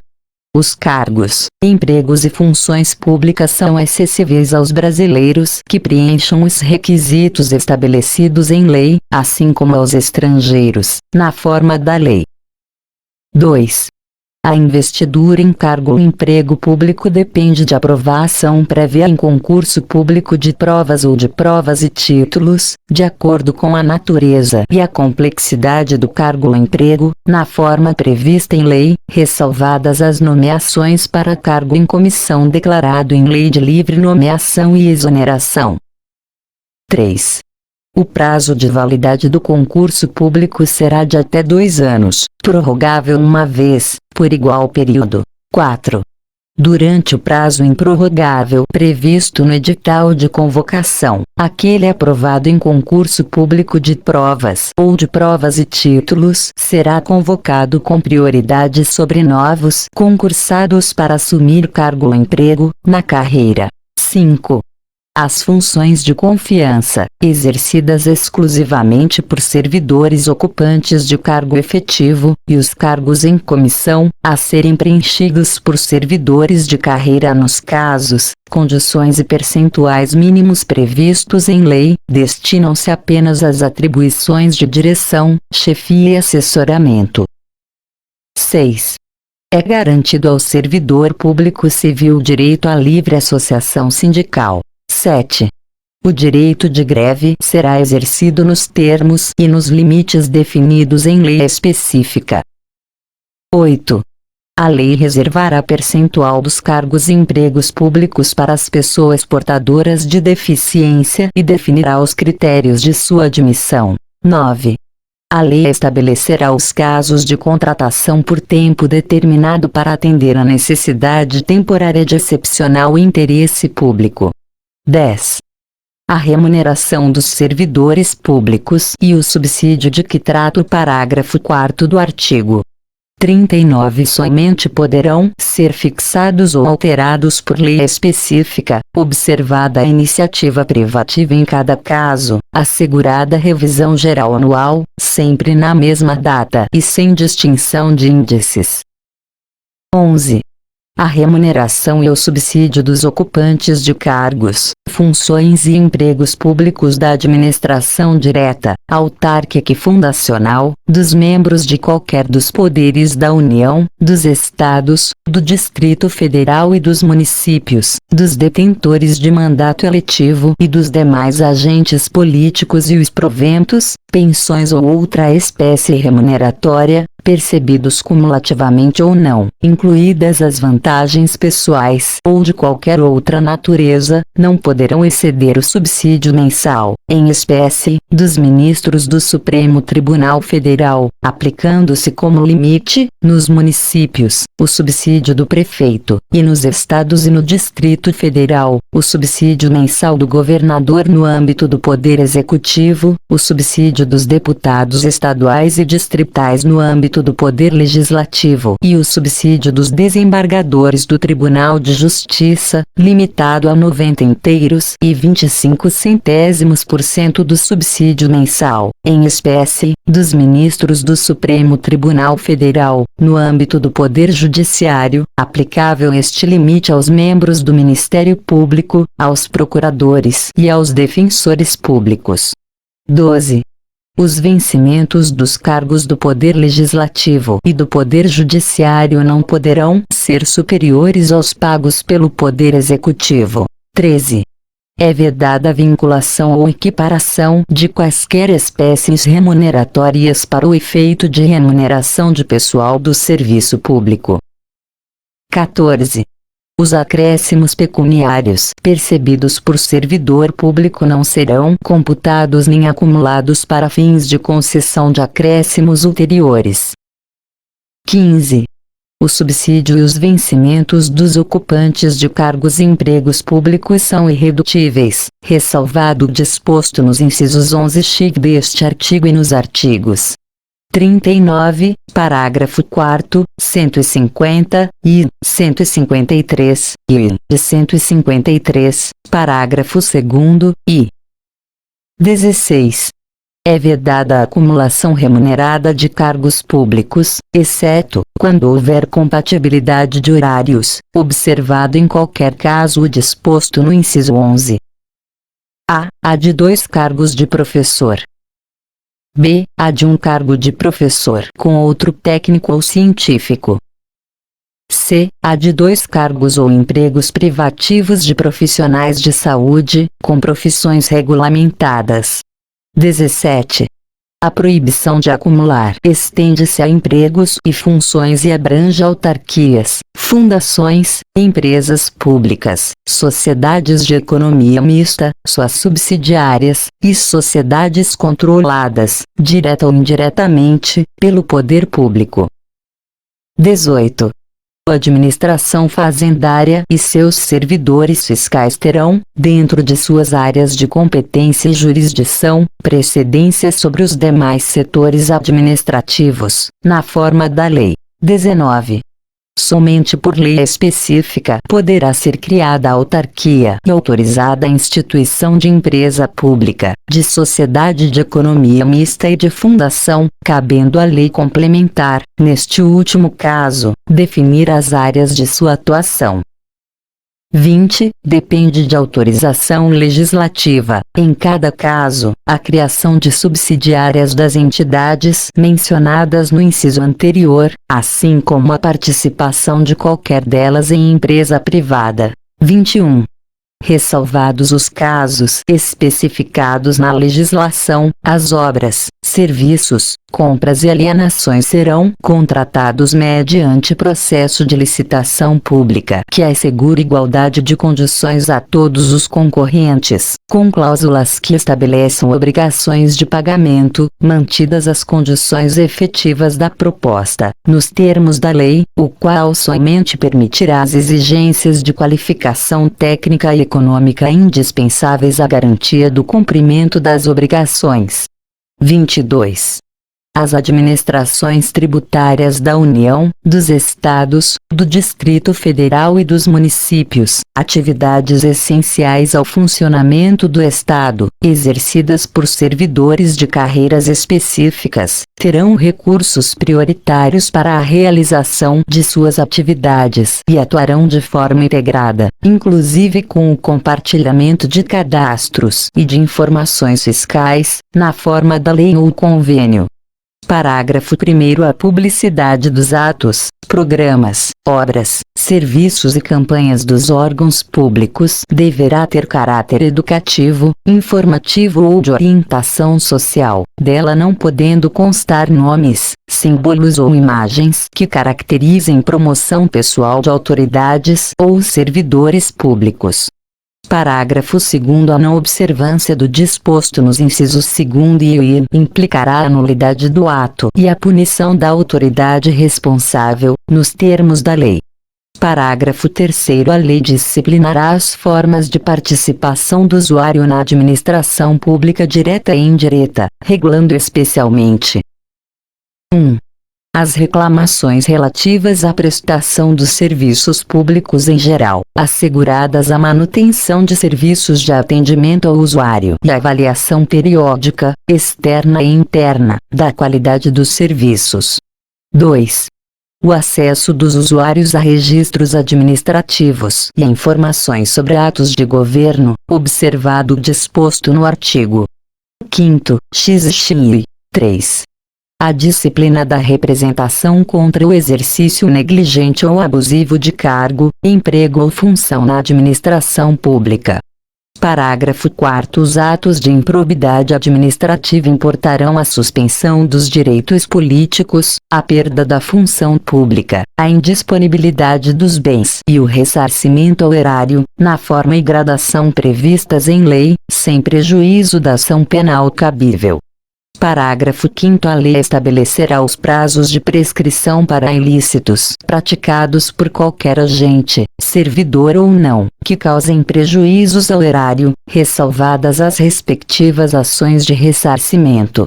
Os cargos, empregos e funções públicas são acessíveis aos brasileiros que preencham os requisitos estabelecidos em lei, assim como aos estrangeiros, na forma da lei. 2. A investidura em cargo ou emprego público depende de aprovação prévia em concurso público de provas ou de provas e títulos, de acordo com a natureza e a complexidade do cargo ou emprego, na forma prevista em lei, ressalvadas as nomeações para cargo em comissão declarado em lei de livre nomeação e exoneração. 3. O prazo de validade do concurso público será de até 2 anos, prorrogável uma vez, por igual período. 4. Durante o prazo improrrogável previsto no edital de convocação, aquele aprovado em concurso público de provas ou de provas e títulos será convocado com prioridade sobre novos concursados para assumir cargo ou emprego, na carreira. 5. As funções de confiança, exercidas exclusivamente por servidores ocupantes de cargo efetivo, e os cargos em comissão, a serem preenchidos por servidores de carreira nos casos, condições e percentuais mínimos previstos em lei, destinam-se apenas às atribuições de direção, chefia e assessoramento. 6. É garantido ao servidor público civil o direito à livre associação sindical. 7. O direito de greve será exercido nos termos e nos limites definidos em lei específica. 8. A lei reservará percentual dos cargos e empregos públicos para as pessoas portadoras de deficiência e definirá os critérios de sua admissão. 9. A lei estabelecerá os casos de contratação por tempo determinado para atender a necessidade temporária de excepcional interesse público. 10. A remuneração dos servidores públicos e o subsídio de que trata o parágrafo 4º do artigo 39 somente poderão ser fixados ou alterados por lei específica, observada a iniciativa privativa em cada caso, assegurada revisão geral anual, sempre na mesma data e sem distinção de índices. 11. A remuneração e o subsídio dos ocupantes de cargos, funções e empregos públicos da administração direta, autárquica e fundacional, dos membros de qualquer dos poderes da União, dos Estados, do Distrito Federal e dos municípios, dos detentores de mandato eletivo e dos demais agentes políticos e os proventos, pensões ou outra espécie remuneratória, percebidos cumulativamente ou não, incluídas as vantagens pessoais ou de qualquer outra natureza, não poderão exceder o subsídio mensal, em espécie, dos ministros do Supremo Tribunal Federal, aplicando-se como limite, nos municípios, o subsídio do prefeito, e nos estados e no Distrito Federal, o subsídio mensal do governador no âmbito do Poder Executivo, o subsídio dos deputados estaduais e distritais no âmbito do Poder Legislativo e o subsídio dos desembargadores do Tribunal de Justiça, limitado a 90 inteiros e 25 centésimos% do subsídio mensal, em espécie, dos ministros do Supremo Tribunal Federal, no âmbito do Poder Judiciário, aplicável este limite aos membros do Ministério Público, aos procuradores e aos defensores públicos. 12. Os vencimentos dos cargos do Poder Legislativo e do Poder Judiciário não poderão ser superiores aos pagos pelo Poder Executivo. 13. É vedada a vinculação ou equiparação de quaisquer espécies remuneratórias para o efeito de remuneração de pessoal do serviço público. 14. Os acréscimos pecuniários percebidos por servidor público não serão computados nem acumulados para fins de concessão de acréscimos ulteriores. 15. O subsídio e os vencimentos dos ocupantes de cargos e empregos públicos são irredutíveis, ressalvado o disposto nos incisos 11x deste artigo e nos artigos 39, parágrafo 4º, 150, e 153, e 153, parágrafo 2º, e 16. É vedada a acumulação remunerada de cargos públicos, exceto, quando houver compatibilidade de horários, observado em qualquer caso o disposto no inciso 11. A de 2 cargos de professor. B. A de um cargo de professor com outro técnico ou científico. C. A de 2 cargos ou empregos privativos de profissionais de saúde, com profissões regulamentadas. 17. A proibição de acumular estende-se a empregos e funções e abrange autarquias, fundações, empresas públicas, sociedades de economia mista, suas subsidiárias, e sociedades controladas, direta ou indiretamente, pelo poder público. 18. A administração fazendária e seus servidores fiscais terão, dentro de suas áreas de competência e jurisdição, precedência sobre os demais setores administrativos, na forma da lei. 19. Somente por lei específica poderá ser criada a autarquia e autorizada a instituição de empresa pública, de sociedade de economia mista e de fundação, cabendo à lei complementar, neste último caso, definir as áreas de sua atuação. 20. Depende de autorização legislativa, em cada caso, a criação de subsidiárias das entidades mencionadas no inciso anterior, assim como a participação de qualquer delas em empresa privada. 21. Ressalvados os casos especificados na legislação, as obras, serviços, compras e alienações serão contratados mediante processo de licitação pública que assegure igualdade de condições a todos os concorrentes, com cláusulas que estabeleçam obrigações de pagamento, mantidas as condições efetivas da proposta, nos termos da lei, o qual somente permitirá as exigências de qualificação técnica e econômica indispensáveis à garantia do cumprimento das obrigações. 22. As administrações tributárias da União, dos Estados, do Distrito Federal e dos municípios, atividades essenciais ao funcionamento do Estado, exercidas por servidores de carreiras específicas, terão recursos prioritários para a realização de suas atividades e atuarão de forma integrada, inclusive com o compartilhamento de cadastros e de informações fiscais, na forma da lei ou convênio. Parágrafo 1º. A publicidade dos atos, programas, obras, serviços e campanhas dos órgãos públicos deverá ter caráter educativo, informativo ou de orientação social, dela não podendo constar nomes, símbolos ou imagens que caracterizem promoção pessoal de autoridades ou servidores públicos. Parágrafo 2º. A não observância do disposto nos incisos 2º e I implicará a nulidade do ato e a punição da autoridade responsável, nos termos da lei. Parágrafo 3º. A lei disciplinará as formas de participação do usuário na administração pública direta e indireta, regulando especialmente: 1. As reclamações relativas à prestação dos serviços públicos em geral, asseguradas a manutenção de serviços de atendimento ao usuário e a avaliação periódica, externa e interna, da qualidade dos serviços. 2. O acesso dos usuários a registros administrativos e a informações sobre atos de governo, observado o disposto no artigo 5º, x. 3. A disciplina da representação contra o exercício negligente ou abusivo de cargo, emprego ou função na administração pública. Parágrafo 4º. Os atos de improbidade administrativa importarão a suspensão dos direitos políticos, a perda da função pública, a indisponibilidade dos bens e o ressarcimento ao erário, na forma e gradação previstas em lei, sem prejuízo da ação penal cabível. Parágrafo 5º. A lei estabelecerá os prazos de prescrição para ilícitos praticados por qualquer agente, servidor ou não, que causem prejuízos ao erário, ressalvadas as respectivas ações de ressarcimento.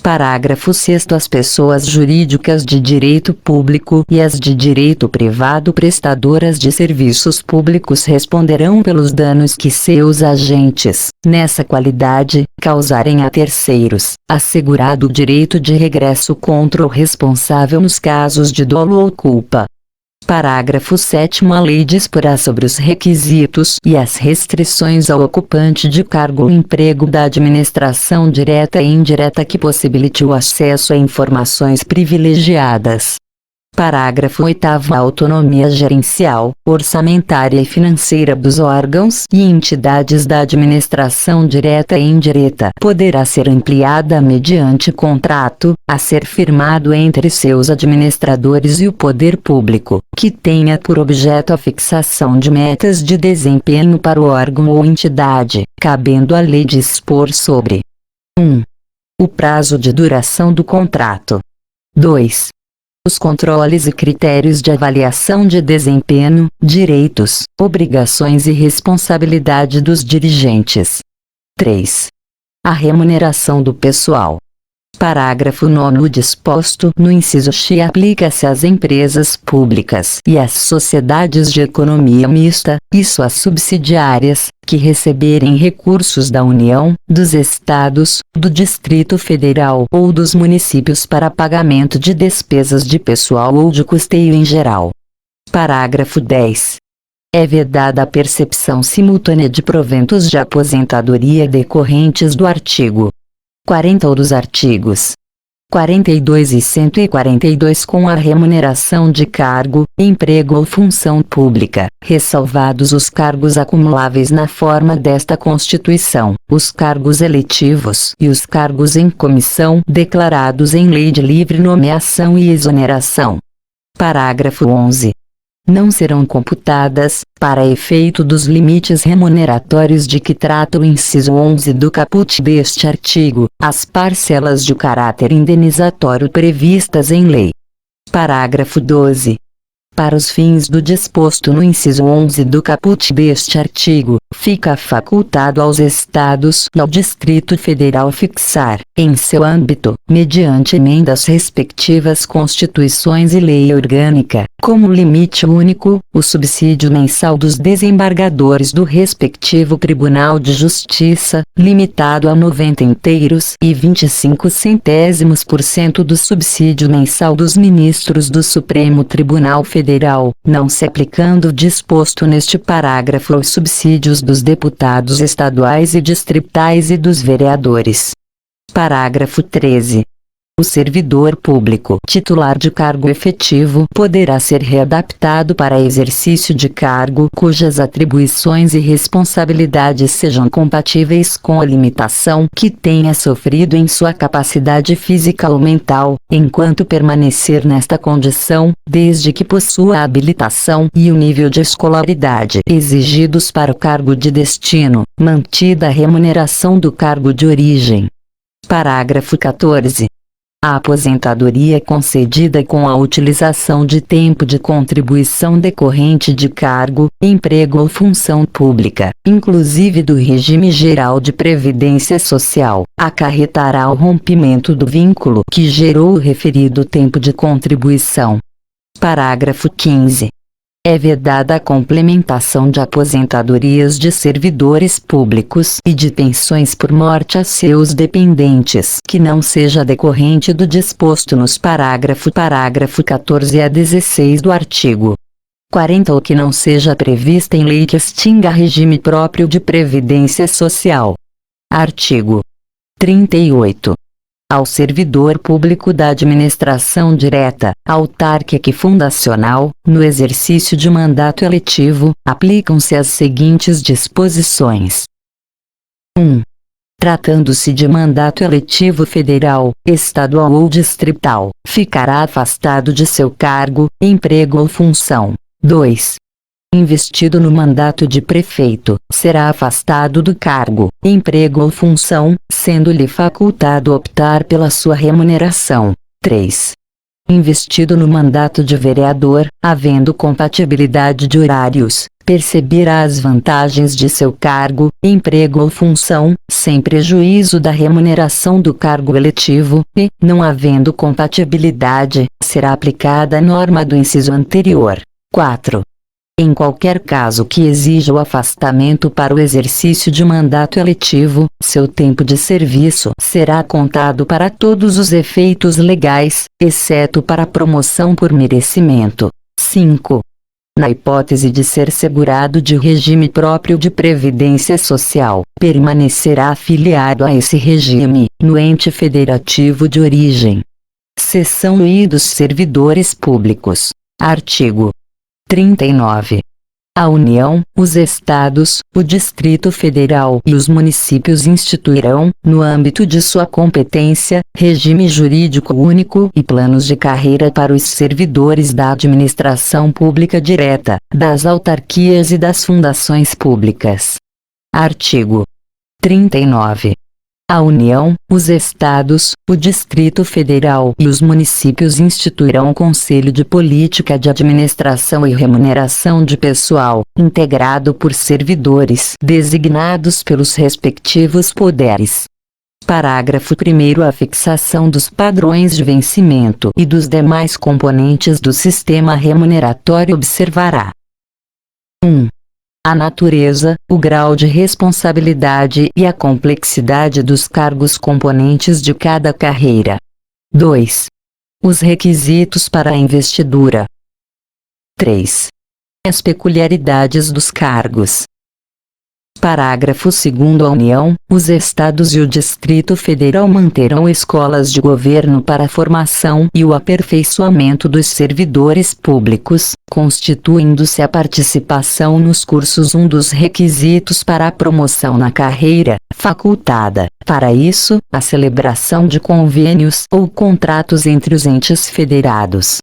Parágrafo 6º. As pessoas jurídicas de direito público e as de direito privado prestadoras de serviços públicos responderão pelos danos que seus agentes, nessa qualidade, causarem a terceiros, assegurado o direito de regresso contra o responsável nos casos de dolo ou culpa. Parágrafo 7º. A lei disporá sobre os requisitos e as restrições ao ocupante de cargo ou emprego da administração direta e indireta que possibilite o acesso a informações privilegiadas. Parágrafo 8º. A autonomia gerencial, orçamentária e financeira dos órgãos e entidades da administração direta e indireta poderá ser ampliada mediante contrato, a ser firmado entre seus administradores e o poder público, que tenha por objeto a fixação de metas de desempenho para o órgão ou entidade, cabendo à lei dispor sobre: 1. O prazo de duração do contrato. 2. Os controles e critérios de avaliação de desempenho, direitos, obrigações e responsabilidade dos dirigentes. 3. A remuneração do pessoal. Parágrafo 9º. O disposto no inciso X aplica-se às empresas públicas e às sociedades de economia mista, e suas subsidiárias, que receberem recursos da União, dos Estados, do Distrito Federal ou dos municípios para pagamento de despesas de pessoal ou de custeio em geral. Parágrafo 10. É vedada a percepção simultânea de proventos de aposentadoria decorrentes do artigo 40 ou dos artigos 42 e 142 com a remuneração de cargo, emprego ou função pública, ressalvados os cargos acumuláveis na forma desta Constituição, os cargos eletivos e os cargos em comissão declarados em lei de livre nomeação e exoneração. Parágrafo 11. Não serão computadas, para efeito dos limites remuneratórios de que trata o inciso 11 do caput deste artigo, as parcelas de caráter indenizatório previstas em lei. Parágrafo 12. Para os fins do disposto no inciso 11 do caput deste artigo, fica facultado aos Estados e ao Distrito Federal fixar, em seu âmbito, mediante emendas respectivas Constituições e lei orgânica, como limite único, o subsídio mensal dos desembargadores do respectivo Tribunal de Justiça, limitado a 90 inteiros e 25 centésimos% do subsídio mensal dos ministros do Supremo Tribunal Federal, não se aplicando o disposto neste parágrafo aos subsídios dos deputados estaduais e distritais e dos vereadores. Parágrafo 13. O servidor público titular de cargo efetivo poderá ser readaptado para exercício de cargo cujas atribuições e responsabilidades sejam compatíveis com a limitação que tenha sofrido em sua capacidade física ou mental, enquanto permanecer nesta condição, desde que possua a habilitação e o nível de escolaridade exigidos para o cargo de destino, mantida a remuneração do cargo de origem. Parágrafo 14. A aposentadoria concedida com a utilização de tempo de contribuição decorrente de cargo, emprego ou função pública, inclusive do regime geral de previdência social, acarretará o rompimento do vínculo que gerou o referido tempo de contribuição. Parágrafo 15. É vedada a complementação de aposentadorias de servidores públicos e de pensões por morte a seus dependentes que não seja decorrente do disposto nos parágrafo 14 a 16 do artigo 40 ou que não seja prevista em lei que extinga regime próprio de previdência social. Artigo 38. Ao servidor público da administração direta, autárquica e fundacional, no exercício de mandato eletivo, aplicam-se as seguintes disposições. 1. Tratando-se de mandato eletivo federal, estadual ou distrital, ficará afastado de seu cargo, emprego ou função. 2. Investido no mandato de prefeito, será afastado do cargo, emprego ou função, sendo-lhe facultado optar pela sua remuneração. 3. Investido no mandato de vereador, havendo compatibilidade de horários, perceberá as vantagens de seu cargo, emprego ou função, sem prejuízo da remuneração do cargo eletivo, e, não havendo compatibilidade, será aplicada a norma do inciso anterior. 4. Em qualquer caso que exija o afastamento para o exercício de mandato eletivo, seu tempo de serviço será contado para todos os efeitos legais, exceto para promoção por merecimento. 5. Na hipótese de ser segurado de regime próprio de previdência social, permanecerá afiliado a esse regime, no ente federativo de origem. Seção I dos servidores públicos. Artigo 39. A União, os Estados, o Distrito Federal e os municípios instituirão, no âmbito de sua competência, regime jurídico único e planos de carreira para os servidores da administração pública direta, das autarquias e das fundações públicas. Artigo 39. A União, os Estados, o Distrito Federal e os municípios instituirão Conselho de Política de Administração e Remuneração de Pessoal, integrado por servidores designados pelos respectivos poderes. Parágrafo 1º. A fixação dos padrões de vencimento e dos demais componentes do sistema remuneratório observará: 1. A natureza, o grau de responsabilidade e a complexidade dos cargos componentes de cada carreira. 2. Os requisitos para a investidura. 3. As peculiaridades dos cargos. Parágrafo 2º. A União, os Estados e o Distrito Federal manterão escolas de governo para a formação e o aperfeiçoamento dos servidores públicos, constituindo-se a participação nos cursos um dos requisitos para a promoção na carreira, facultada, para isso, a celebração de convênios ou contratos entre os entes federados.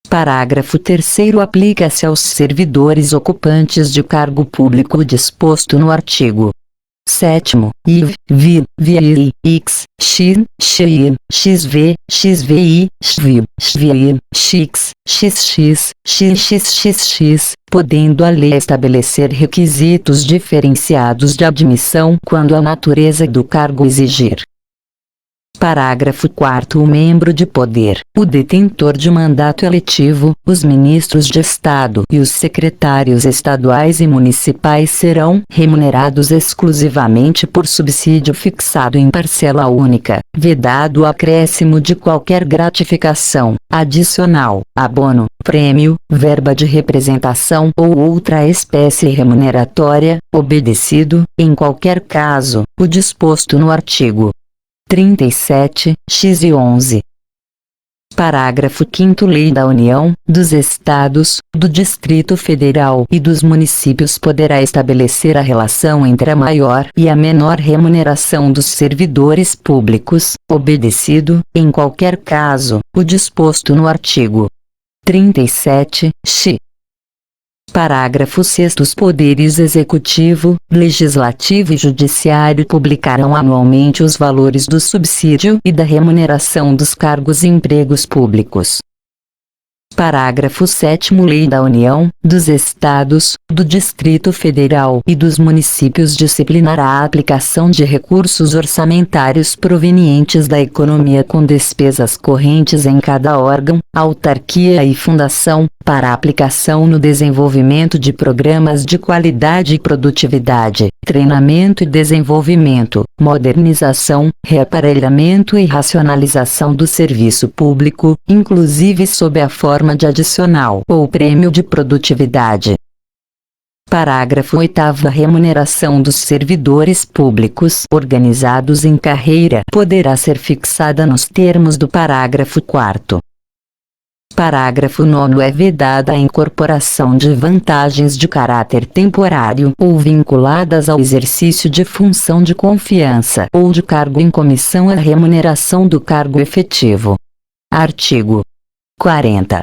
Parágrafo 3º. Aplica-se aos servidores ocupantes de cargo público o disposto no artigo 7º, IV, VI, VI, X, X, XI, XV, XVI, XVI, XVI, XX, XX, XXXX, podendo a lei estabelecer requisitos diferenciados de admissão quando a natureza do cargo exigir. Parágrafo 4º. O membro de poder, o detentor de mandato eletivo, os ministros de Estado e os secretários estaduais e municipais serão remunerados exclusivamente por subsídio fixado em parcela única, vedado o acréscimo de qualquer gratificação, adicional, abono, prêmio, verba de representação ou outra espécie remuneratória, obedecido, em qualquer caso, o disposto no artigo 37, x e 11. Parágrafo 5º. Lei da União, dos Estados, do Distrito Federal e dos municípios poderá estabelecer a relação entre a maior e a menor remuneração dos servidores públicos, obedecido, em qualquer caso, o disposto no artigo 37, x. Parágrafo 6º. Os poderes executivo, legislativo e judiciário publicarão anualmente os valores do subsídio e da remuneração dos cargos e empregos públicos. Parágrafo 7º. Lei da União, dos Estados, do Distrito Federal e dos municípios disciplinará a aplicação de recursos orçamentários provenientes da economia com despesas correntes em cada órgão, autarquia e fundação, para aplicação no desenvolvimento de programas de qualidade e produtividade, treinamento e desenvolvimento, modernização, reaparelhamento e racionalização do serviço público, inclusive sob a forma de adicional ou prêmio de produtividade. Parágrafo 8º. A remuneração dos servidores públicos organizados em carreira poderá ser fixada nos termos do parágrafo 4º. Parágrafo 9º. É vedada a incorporação de vantagens de caráter temporário ou vinculadas ao exercício de função de confiança ou de cargo em comissão à remuneração do cargo efetivo. Artigo 40.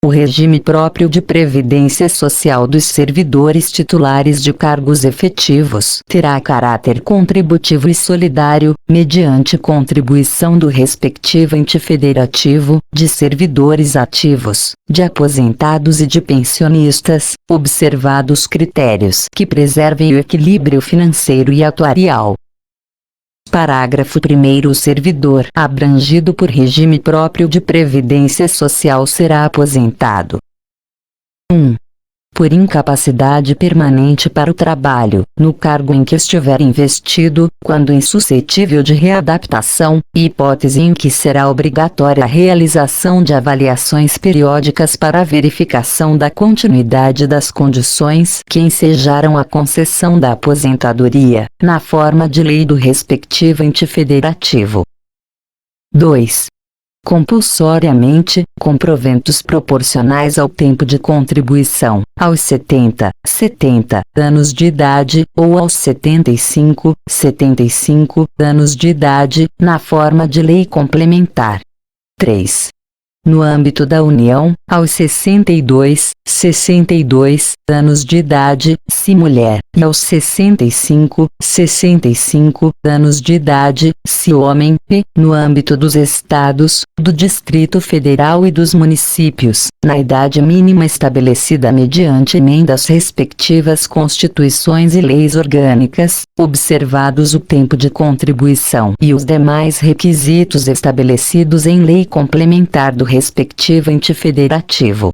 O regime próprio de previdência social dos servidores titulares de cargos efetivos terá caráter contributivo e solidário, mediante contribuição do respectivo ente federativo, de servidores ativos, de aposentados e de pensionistas, observados critérios que preservem o equilíbrio financeiro e atuarial. Parágrafo 1º. O servidor abrangido por regime próprio de previdência social será aposentado: 1. Por incapacidade permanente para o trabalho, no cargo em que estiver investido, quando insuscetível de readaptação, hipótese em que será obrigatória a realização de avaliações periódicas para a verificação da continuidade das condições que ensejaram a concessão da aposentadoria, na forma de lei do respectivo ente federativo. 2. Compulsoriamente, com proventos proporcionais ao tempo de contribuição, aos 70 anos de idade, ou aos 75 anos de idade, na forma de lei complementar. 3. No âmbito da União, aos 62 anos de idade, se mulher, e aos 65 anos de idade, se homem, e, no âmbito dos Estados, do Distrito Federal e dos municípios, na idade mínima estabelecida mediante emenda às respectivas constituições e leis orgânicas, observados o tempo de contribuição e os demais requisitos estabelecidos em lei complementar do respectivo ente federativo.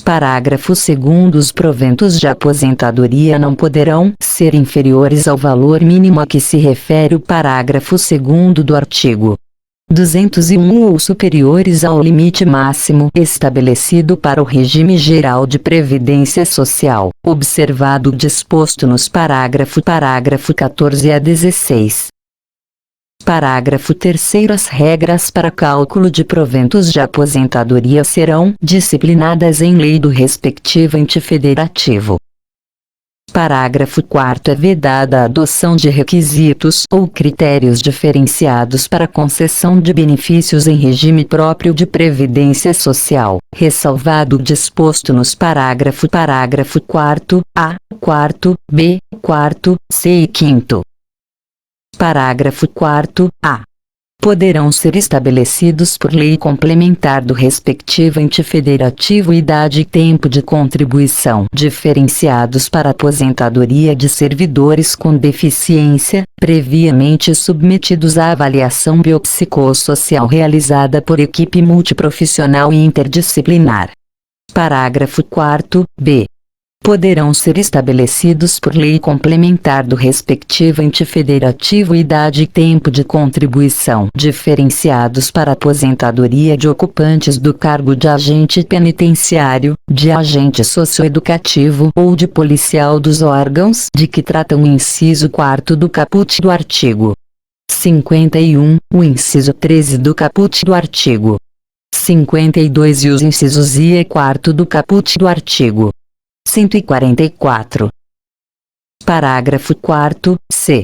Parágrafo 2º. Os proventos de aposentadoria não poderão ser inferiores ao valor mínimo a que se refere o parágrafo 2º do artigo 201 ou superiores ao limite máximo estabelecido para o regime geral de previdência social, observado o disposto nos parágrafo 14 a 16. Parágrafo 3º. As regras para cálculo de proventos de aposentadoria serão disciplinadas em lei do respectivo ente federativo. Parágrafo 4º. É vedada a adoção de requisitos ou critérios diferenciados para concessão de benefícios em regime próprio de previdência social, ressalvado o disposto nos parágrafo 4º A, 4º B, 4º C e 5º. Parágrafo 4º A. Poderão ser estabelecidos por lei complementar do respectivo ente federativo idade e tempo de contribuição diferenciados para aposentadoria de servidores com deficiência, previamente submetidos à avaliação biopsicossocial realizada por equipe multiprofissional e interdisciplinar. Parágrafo 4º B. Poderão ser estabelecidos por lei complementar do respectivo ente federativo idade e tempo de contribuição diferenciados para aposentadoria de ocupantes do cargo de agente penitenciário, de agente socioeducativo ou de policial dos órgãos de que tratam o inciso 4º do caput do artigo 51. O inciso 13 do caput do artigo 52 e os incisos I e quarto do caput do artigo 144. Parágrafo 4º, c.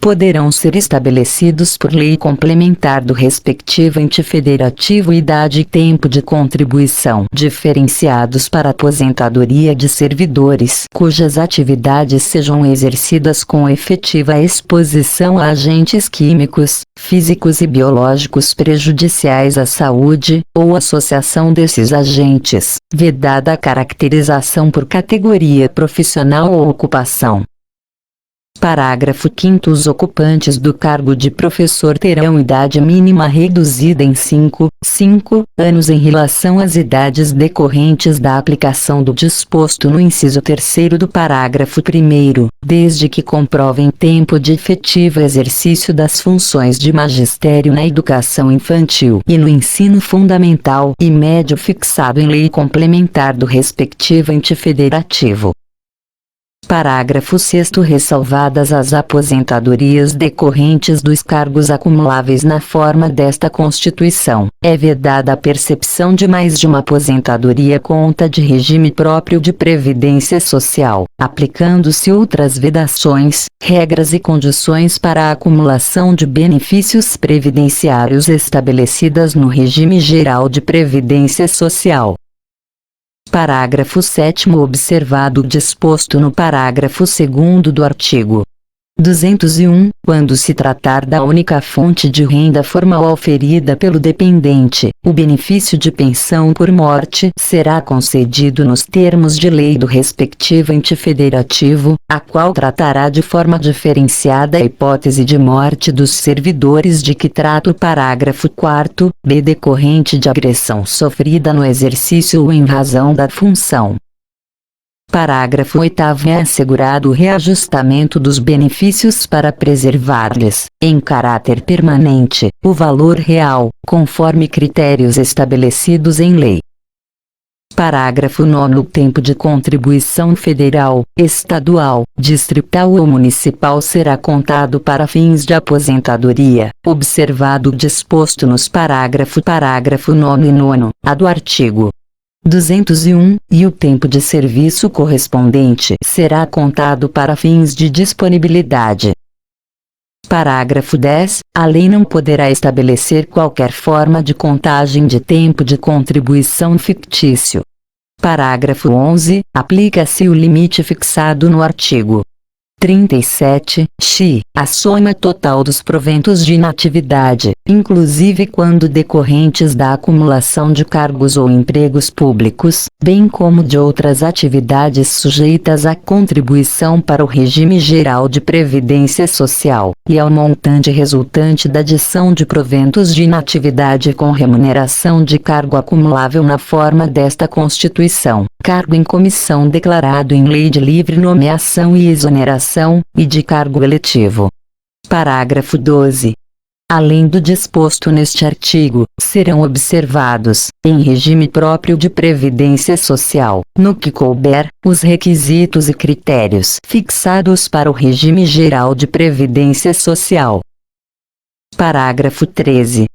Poderão ser estabelecidos por lei complementar do respectivo ente federativo idade e tempo de contribuição diferenciados para aposentadoria de servidores cujas atividades sejam exercidas com efetiva exposição a agentes químicos, físicos e biológicos prejudiciais à saúde, ou associação desses agentes, vedada a caracterização por categoria profissional ou ocupação. Parágrafo 5º. Os ocupantes do cargo de professor terão idade mínima reduzida em 5 anos em relação às idades decorrentes da aplicação do disposto no inciso 3º do parágrafo 1º, desde que comprovem tempo de efetivo exercício das funções de magistério na educação infantil e no ensino fundamental e médio fixado em lei complementar do respectivo ente federativo. Parágrafo 6º. Ressalvadas as aposentadorias decorrentes dos cargos acumuláveis na forma desta Constituição, é vedada a percepção de mais de uma aposentadoria conta de regime próprio de previdência social, aplicando-se outras vedações, regras e condições para a acumulação de benefícios previdenciários estabelecidas no regime geral de previdência social. Parágrafo 7º. Observado o disposto no parágrafo 2º do artigo 201, quando se tratar da única fonte de renda formal oferida pelo dependente, o benefício de pensão por morte será concedido nos termos de lei do respectivo ente federativo, a qual tratará de forma diferenciada a hipótese de morte dos servidores de que trata o parágrafo 4º, b decorrente de agressão sofrida no exercício ou em razão da função. Parágrafo 8º. É assegurado o reajustamento dos benefícios para preservar-lhes, em caráter permanente, o valor real, conforme critérios estabelecidos em lei. Parágrafo 9º. O tempo de contribuição federal, estadual, distrital ou municipal será contado para fins de aposentadoria, observado o disposto nos parágrafo 9º e 9º, a do artigo 201, e o tempo de serviço correspondente será contado para fins de disponibilidade. Parágrafo 10. A lei não poderá estabelecer qualquer forma de contagem de tempo de contribuição fictício. Parágrafo 11. Aplica-se o limite fixado no artigo 37, a soma total dos proventos de inatividade, inclusive quando decorrentes da acumulação de cargos ou empregos públicos, bem como de outras atividades sujeitas à contribuição para o regime geral de previdência social, e ao montante resultante da adição de proventos de inatividade com remuneração de cargo acumulável na forma desta Constituição, cargo em comissão declarado em lei de livre nomeação e exoneração, e de cargo eletivo. Parágrafo 12. Além do disposto neste artigo, serão observados, em regime próprio de previdência social, no que couber, os requisitos e critérios fixados para o regime geral de previdência social. Parágrafo 13.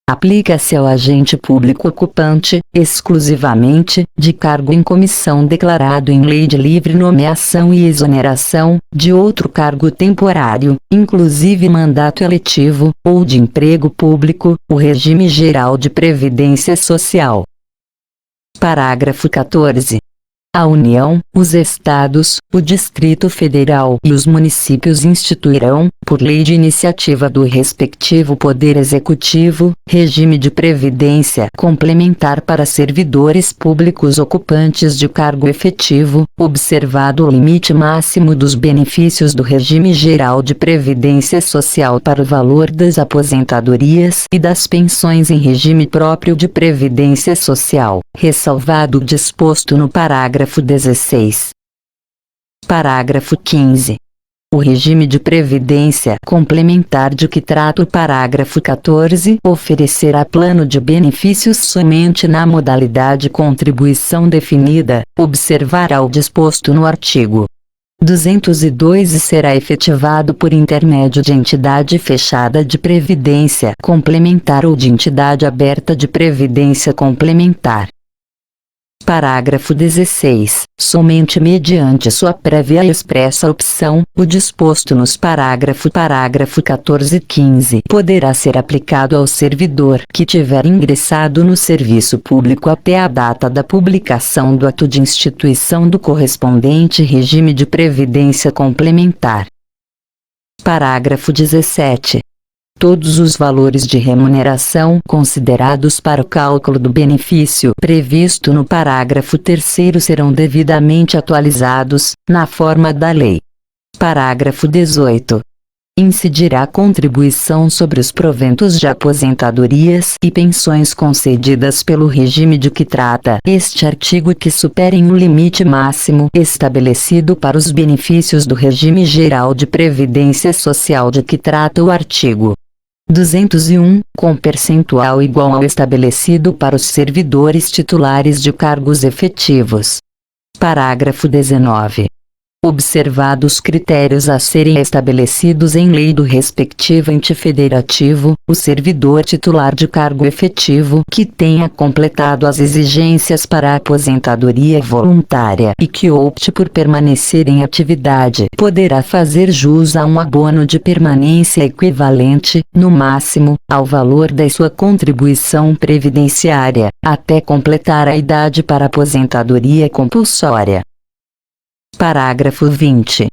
Aplica-se ao agente público ocupante, exclusivamente, de cargo em comissão declarado em lei de livre nomeação e exoneração, de outro cargo temporário, inclusive mandato eletivo, ou de emprego público, o regime geral de previdência social. Parágrafo 14. A União, os Estados, o Distrito Federal e os municípios instituirão, por lei de iniciativa do respectivo Poder Executivo, regime de previdência complementar para servidores públicos ocupantes de cargo efetivo, observado o limite máximo dos benefícios do regime geral de previdência social para o valor das aposentadorias e das pensões em regime próprio de previdência social, ressalvado o disposto no parágrafo 16. Parágrafo 15. O regime de previdência complementar de que trata o parágrafo 14 oferecerá plano de benefícios somente na modalidade contribuição definida, observará o disposto no artigo 202 e será efetivado por intermédio de entidade fechada de previdência complementar ou de entidade aberta de previdência complementar. Parágrafo 16. Somente mediante sua prévia e expressa opção, o disposto nos parágrafo 14 e 15 poderá ser aplicado ao servidor que tiver ingressado no serviço público até a data da publicação do ato de instituição do correspondente regime de previdência complementar. Parágrafo 17. Todos os valores de remuneração considerados para o cálculo do benefício previsto no parágrafo 3º serão devidamente atualizados, na forma da lei. Parágrafo 18. Incidirá contribuição sobre os proventos de aposentadorias e pensões concedidas pelo regime de que trata este artigo que superem o limite máximo estabelecido para os benefícios do regime geral de previdência social de que trata o artigo 201, com percentual igual ao estabelecido para os servidores titulares de cargos efetivos. Parágrafo 19. Observados critérios a serem estabelecidos em lei do respectivo ente federativo, o servidor titular de cargo efetivo que tenha completado as exigências para a aposentadoria voluntária e que opte por permanecer em atividade poderá fazer jus a um abono de permanência equivalente, no máximo, ao valor da sua contribuição previdenciária, até completar a idade para aposentadoria compulsória. Parágrafo 20.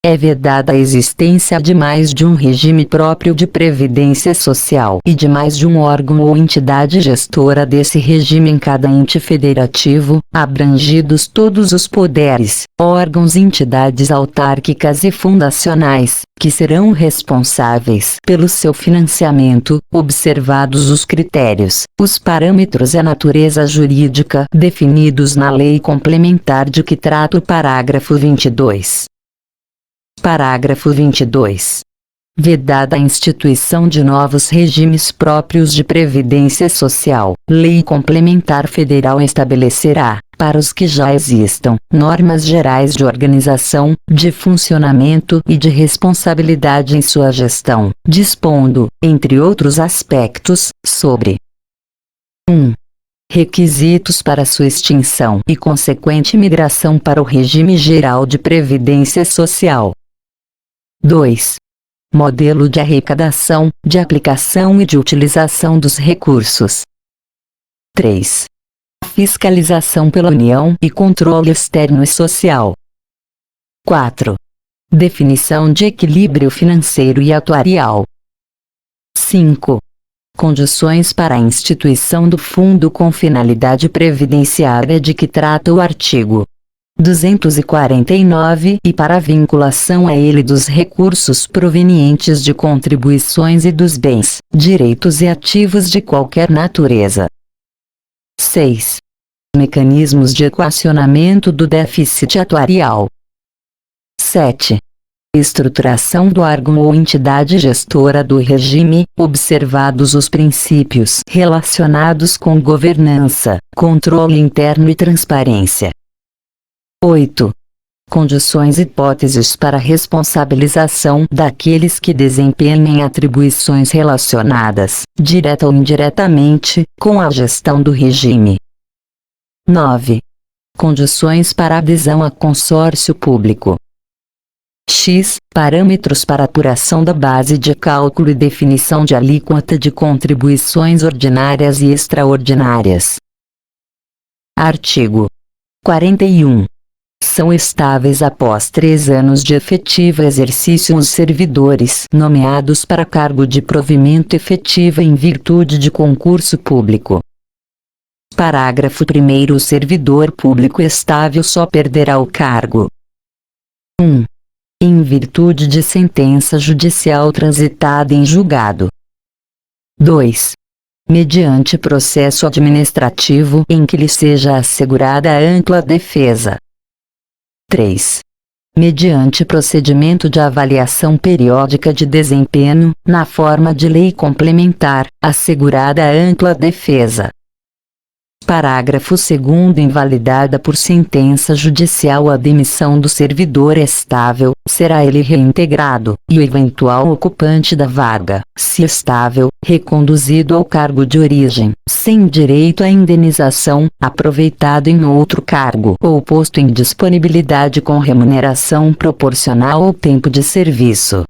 É vedada a existência de mais de um regime próprio de previdência social e de mais de um órgão ou entidade gestora desse regime em cada ente federativo, abrangidos todos os poderes, órgãos e entidades autárquicas e fundacionais, que serão responsáveis pelo seu financiamento, observados os critérios, os parâmetros e a natureza jurídica definidos na lei complementar de que trata o parágrafo 22. Parágrafo 22. Vedada a instituição de novos regimes próprios de previdência social, lei complementar federal estabelecerá, para os que já existam, normas gerais de organização, de funcionamento e de responsabilidade em sua gestão, dispondo, entre outros aspectos, sobre 1. Requisitos para sua extinção e consequente migração para o regime geral de previdência social. 2. Modelo de arrecadação, de aplicação e de utilização dos recursos. 3. Fiscalização pela União e controle externo e social. 4. Definição de equilíbrio financeiro e atuarial. 5. Condições para a instituição do fundo com finalidade previdenciária de que trata o artigo 249 e para a vinculação a ele dos recursos provenientes de contribuições e dos bens, direitos e ativos de qualquer natureza. 6. Mecanismos de equacionamento do déficit atuarial. 7. Estruturação do órgão ou entidade gestora do regime, observados os princípios relacionados com governança, controle interno e transparência. 8. Condições e hipóteses para responsabilização daqueles que desempenhem atribuições relacionadas, direta ou indiretamente, com a gestão do regime. 9. Condições para adesão a consórcio público. X. Parâmetros para apuração da base de cálculo e definição de alíquota de contribuições ordinárias e extraordinárias. Artigo 41. São estáveis após 3 anos de efetivo exercício os servidores nomeados para cargo de provimento efetivo em virtude de concurso público. Parágrafo 1º. O servidor público estável só perderá o cargo 1. Em virtude de sentença judicial transitada em julgado. 2. Mediante processo administrativo em que lhe seja assegurada ampla defesa. 3. Mediante procedimento de avaliação periódica de desempenho, na forma de lei complementar, assegurada ampla defesa. Parágrafo 2º. Invalidada por sentença judicial a demissão do servidor estável, será ele reintegrado, e o eventual ocupante da vaga, se estável, reconduzido ao cargo de origem, sem direito à indenização, aproveitado em outro cargo ou posto em disponibilidade com remuneração proporcional ao tempo de serviço.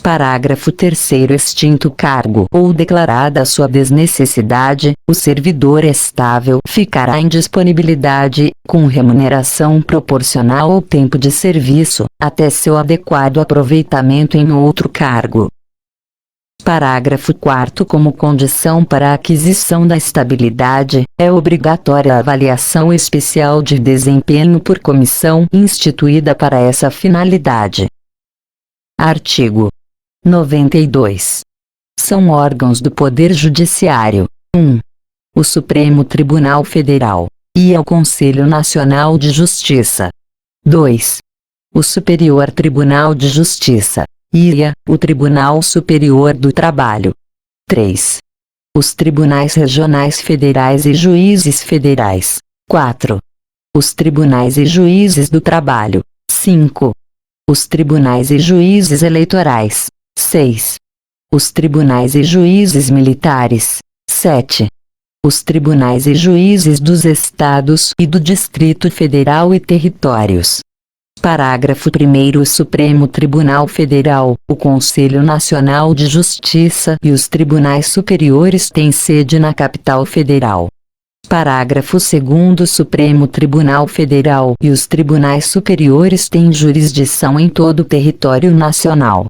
Parágrafo 3º. Extinto o cargo ou declarada a sua desnecessidade, o servidor estável ficará em disponibilidade, com remuneração proporcional ao tempo de serviço, até seu adequado aproveitamento em outro cargo. Parágrafo 4º. Como condição para a aquisição da estabilidade, é obrigatória a avaliação especial de desempenho por comissão instituída para essa finalidade. Artigo 92. São órgãos do Poder Judiciário: 1. O Supremo Tribunal Federal, e o Conselho Nacional de Justiça. 2. O Superior Tribunal de Justiça, e o Tribunal Superior do Trabalho. 3. Os Tribunais Regionais Federais e Juízes Federais. 4. Os Tribunais e Juízes do Trabalho. 5. Os Tribunais e Juízes Eleitorais. 6. Os Tribunais e Juízes Militares. 7. Os Tribunais e Juízes dos Estados e do Distrito Federal e Territórios. Parágrafo 1º. O Supremo Tribunal Federal, o Conselho Nacional de Justiça e os Tribunais Superiores têm sede na capital federal. Parágrafo 2º. O Supremo Tribunal Federal e os Tribunais Superiores têm jurisdição em todo o território nacional.